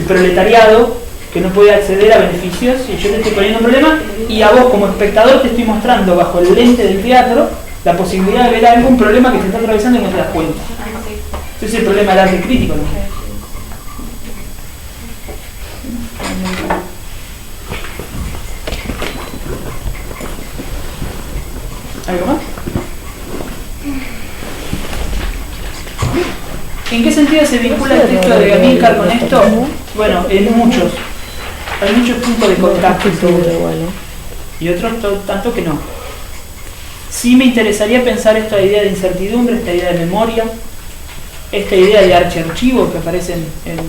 proletariado que no puede acceder a beneficios y yo te estoy poniendo un problema y a vos como espectador te estoy mostrando bajo el lente del teatro la posibilidad de ver algún problema que te está atravesando y no te das cuenta. Ese es el problema del arte crítico, ¿no? ¿Algo más? ¿En qué sentido se vincula el texto de Amílcar con esto? Bueno, en muchos. Hay muchos puntos de contacto y otros tanto que no. Sí me interesaría pensar esta idea de incertidumbre, esta idea de memoria, esta idea de archiarchivo que aparece en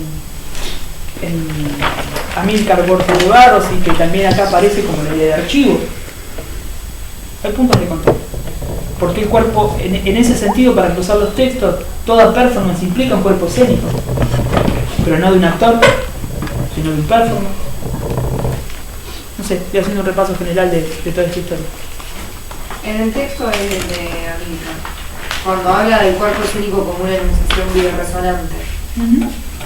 Amílcar Borges de Barros y que también acá aparece como la idea de archivo. Hay puntos de contacto. Porque el cuerpo, en ese sentido, para cruzar los textos, toda performance implica un cuerpo escénico, pero no de un actor, sino de un performance. No sé, estoy haciendo un repaso general de toda esta historia. En el texto de Amílcar, cuando habla del cuerpo escénico como una enunciación bioresonante,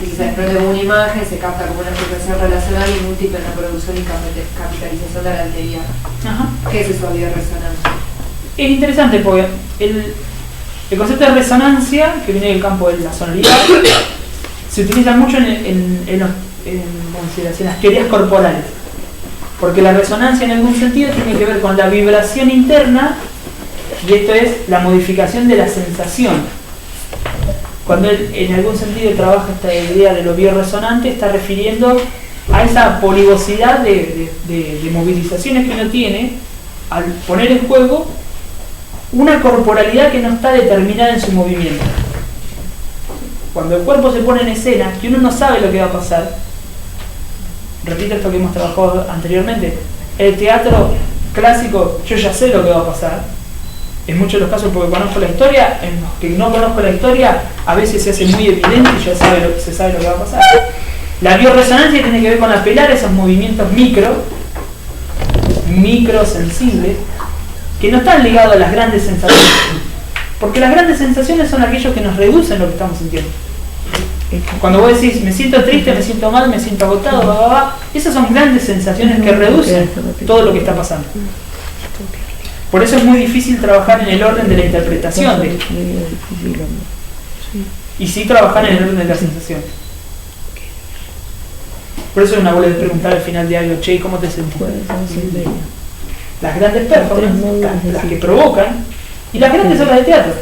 y se desprende como una imagen, se capta como una expresión relacional y múltiple en la producción y capitalización de la alteridad. ¿Qué es eso bioresonancia? Es interesante porque el concepto de resonancia, que viene del campo de la sonoridad, se utiliza mucho en las teorías corporales. Porque la resonancia en algún sentido tiene que ver con la vibración interna y esto es la modificación de la sensación. Cuando él en algún sentido trabaja esta idea de lo bioresonante, está refiriendo a esa polivocidad de movilizaciones que uno tiene al poner en juego una corporalidad que no está determinada en su movimiento. Cuando el cuerpo se pone en escena, que uno no sabe lo que va a pasar, repito esto que hemos trabajado anteriormente, el teatro clásico, yo ya sé lo que va a pasar, en muchos de los casos porque conozco la historia, en los que no conozco la historia, a veces se hace muy evidente y ya se sabe lo que va a pasar. La bioresonancia tiene que ver con apelar a esos movimientos microsensibles, que no están ligados a las grandes sensaciones, porque las grandes sensaciones son aquellos que nos reducen lo que estamos sintiendo. Cuando vos decís, me siento triste, me siento mal, me siento agotado, esas son grandes sensaciones que reducen todo lo que está pasando. Por eso es muy difícil trabajar en el orden de la interpretación de esto. Y sí trabajar en el orden de la sensación. Por eso una vuelve a preguntar al final de algo, che, ¿cómo te sentís? Las grandes performances, las que provocan, y las grandes obras de teatro.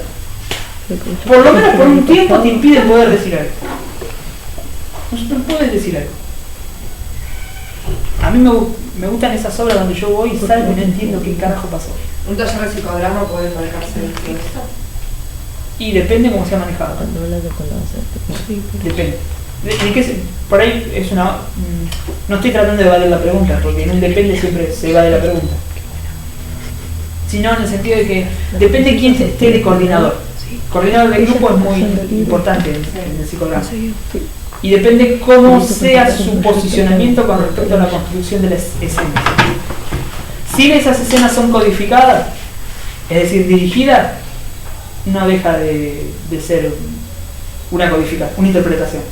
Por lo menos por un tiempo te impiden poder decir algo. No puedes decir algo. A mí me gustan esas obras donde yo voy y salgo y no entiendo qué carajo pasó. Un taller de psicodrama puede manejarse de esto. Y depende cómo se ha manejado. Depende. ¿De qué por ahí es una... No estoy tratando de evadir la pregunta, porque en un depende siempre se evade la pregunta. Sino en el sentido de que depende quién esté de coordinador. Coordinador de grupo es muy importante en el psicodrama. Y depende cómo sea su posicionamiento con respecto a la construcción de las escenas. Si esas escenas son codificadas, es decir, dirigidas, no deja de ser una codificación, una interpretación.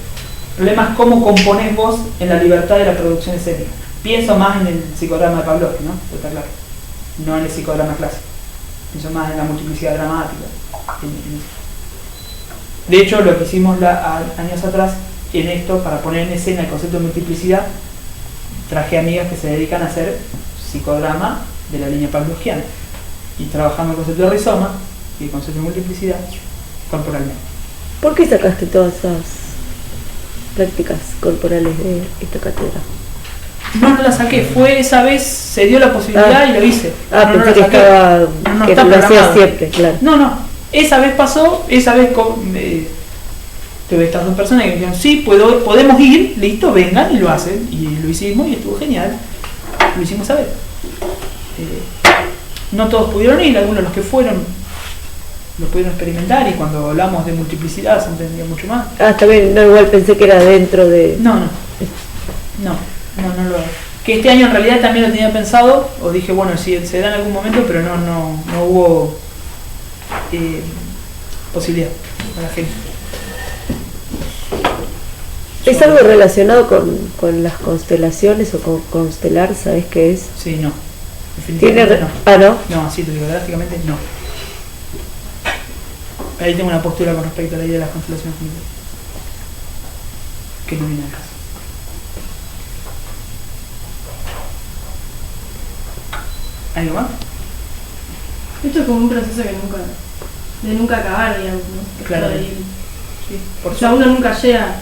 El problema es cómo componés vos en la libertad de la producción escénica. Pienso más en el psicodrama de Pavlovsky, ¿no? Está claro. No en el psicodrama clásico. Pienso más en la multiplicidad dramática. De hecho, lo que hicimos años atrás en esto, para poner en escena el concepto de multiplicidad, traje amigas que se dedican a hacer psicodrama de la línea pavlovskiana. Y trabajamos el concepto de rizoma y el concepto de multiplicidad corporalmente. ¿Por qué sacaste todas esas prácticas corporales de esta cátedra? No la saqué, fue esa vez, se dio la posibilidad y lo hice. Pensé que estaba, que lo hacías siempre, claro. No, esa vez pasó, esa vez tuve estas dos personas que me dijeron, sí, podemos ir, listo, vengan, y lo hacen, y lo hicimos y estuvo genial, lo hicimos a ver. No todos pudieron ir, algunos de los que fueron lo pudieron experimentar, y cuando hablamos de multiplicidad se entendía mucho más. Está bien, no, igual pensé que era dentro de... No lo... Que este año en realidad también lo tenía pensado, o dije, bueno, si se da en algún momento, pero no hubo posibilidad para la gente. ¿Es algo relacionado con las constelaciones o con constelar? ¿Sabes qué es? Sí, no. Definitivamente no. ¿No? No, así te digo, drásticamente no. Ahí tengo una postura con respecto a la idea de las constelaciones familiares, que no viene al caso. ¿Algo más? Esto es como un proceso que nunca acabar, digamos, ¿no? Claro. Sí, o sea, uno nunca llega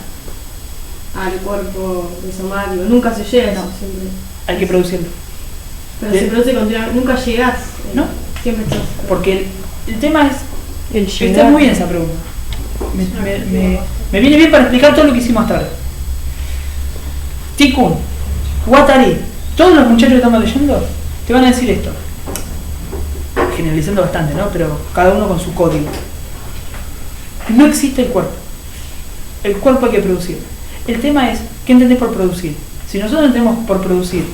al cuerpo de somático, nunca se llega, no, siempre. Hay que producirlo. Pero se produce continuamente, nunca llegás. ¿No? Siempre estás. Porque el tema es... El está muy bien esa pregunta. Me viene bien para explicar todo lo que hicimos hasta ahora. Tikkun, Watari, todos los muchachos que estamos leyendo te van a decir esto. Generalizando bastante, ¿no? Pero cada uno con su código. No existe el cuerpo. El cuerpo hay que producir. El tema es, ¿qué entendés por producir? Si nosotros entendemos por producir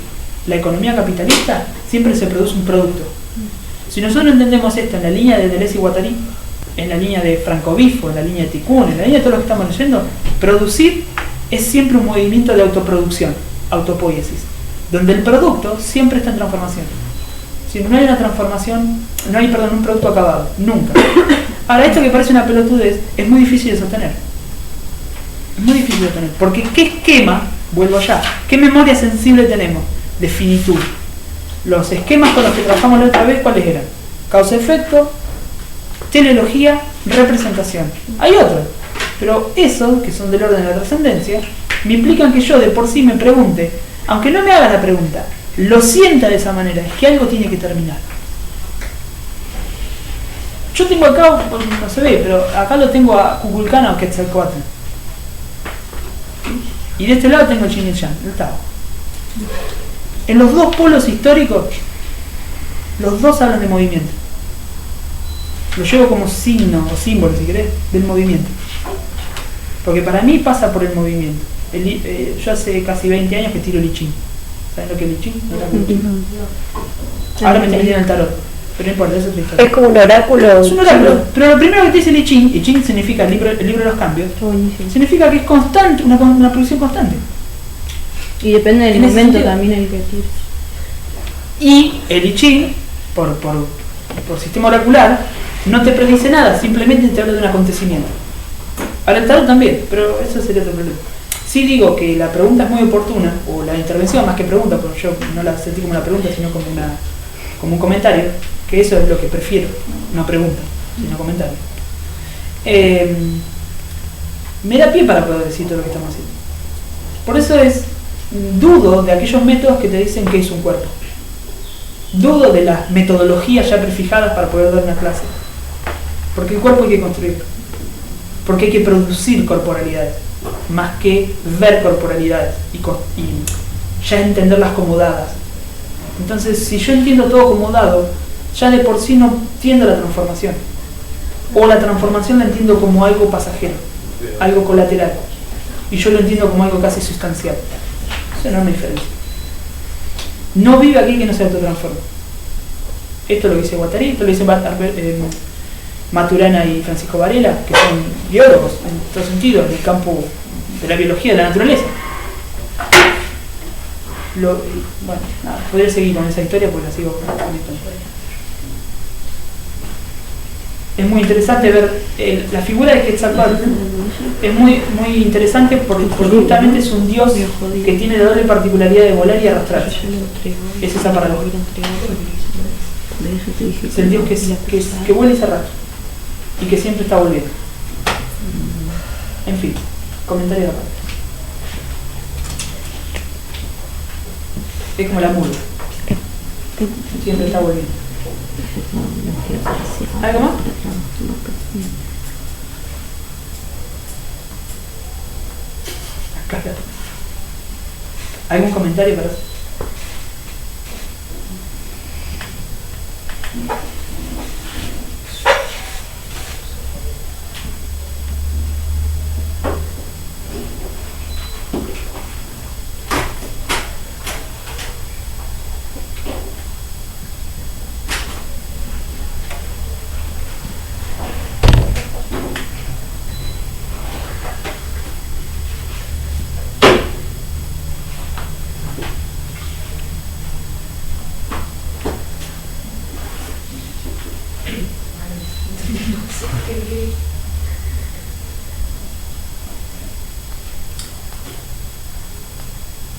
la economía capitalista, siempre se produce un producto. Si nosotros entendemos esto en la línea de Deleuze y Guattari, en la línea de Franco Bifo, en la línea de Tikkun, en la línea de todo lo que estamos leyendo, producir es siempre un movimiento de autoproducción, autopoiesis, donde el producto siempre está en transformación. Si no hay una transformación, no hay, un producto acabado, nunca. Ahora, esto que parece una pelotudez es muy difícil de sostener. Es muy difícil de sostener, porque ¿qué esquema, vuelvo allá, qué memoria sensible tenemos de finitud? Los esquemas con los que trabajamos la otra vez, ¿cuáles eran? Causa-efecto, teleología, representación. Hay otros, pero esos, que son del orden de la trascendencia, me implican que yo de por sí me pregunte, aunque no me haga la pregunta, lo sienta de esa manera, es que algo tiene que terminar. Yo tengo acá, no se ve, pero acá lo tengo a Kukulcana o Quetzalcóatl. Y de este lado tengo Chinichán, el Tao. En los dos polos históricos, los dos hablan de movimiento. Lo llevo como signo o símbolo, si querés, del movimiento. Porque para mí pasa por el movimiento. Yo hace casi 20 años que tiro el I Ching. ¿Saben lo que es el I Ching? Ahora me estoy metiendo en el tarot. Pero no importa, eso es otra historia. Es como un oráculo. Es un oráculo. Pero lo primero que te dice el I Ching, I Ching significa el libro de los cambios, significa que es constante, una producción constante. Y depende del momento también el que tires. Y el I Ching, por por sistema oracular, no te predice nada, simplemente te habla de un acontecimiento. Ahora el tarot también, pero eso sería otro problema. Sí digo que la pregunta es muy oportuna, o la intervención más que pregunta, porque yo no la sentí como una pregunta, sino como un comentario, que eso es lo que prefiero, no pregunta, sino comentario. Me da pie para poder decir todo lo que estamos haciendo. Por eso dudo de aquellos métodos que te dicen que es un cuerpo. Dudo de las metodologías ya prefijadas para poder dar una clase. Porque el cuerpo hay que construirlo. Porque hay que producir corporalidades, más que ver corporalidades y ya entenderlas como dadas. Entonces, si yo entiendo todo como dado, ya de por sí no entiendo la transformación. O la transformación la entiendo como algo pasajero, algo colateral. Y yo lo entiendo como algo casi sustancial. Es una enorme diferencia. No vive aquí que no se autotransforme. Esto lo dice Guattari, esto lo dice Maturana y Francisco Varela, que son biólogos en todo sentido, en el campo de la biología de la naturaleza. Bueno, nada, podría seguir con esa historia porque la sigo comentando. Es muy interesante ver la figura de Quetzalcóatl. Es muy interesante porque justamente es un dios que tiene la doble particularidad de volar y arrastrar. Es esa paradoja. Es el dios que vuela y se arrastra y que siempre está volviendo. En fin, comentario de aparte. Es como la mula. Siempre está volviendo. ¿Algo más? ¿Algún comentario para hacer?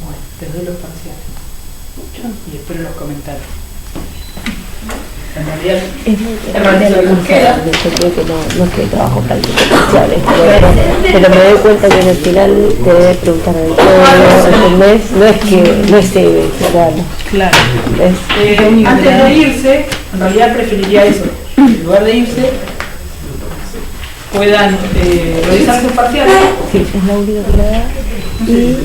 Bueno, te doy los parciales y espero los comentarios. En realidad, yo creo que no es que trabajo práctico parciales, pero me doy cuenta que en el final te debe preguntar de todo, ¿entendés? No es que claro. Antes de irse, en realidad preferiría eso. En lugar de irse, puedan realizar sus parciales. Sí, es la única que la da. Y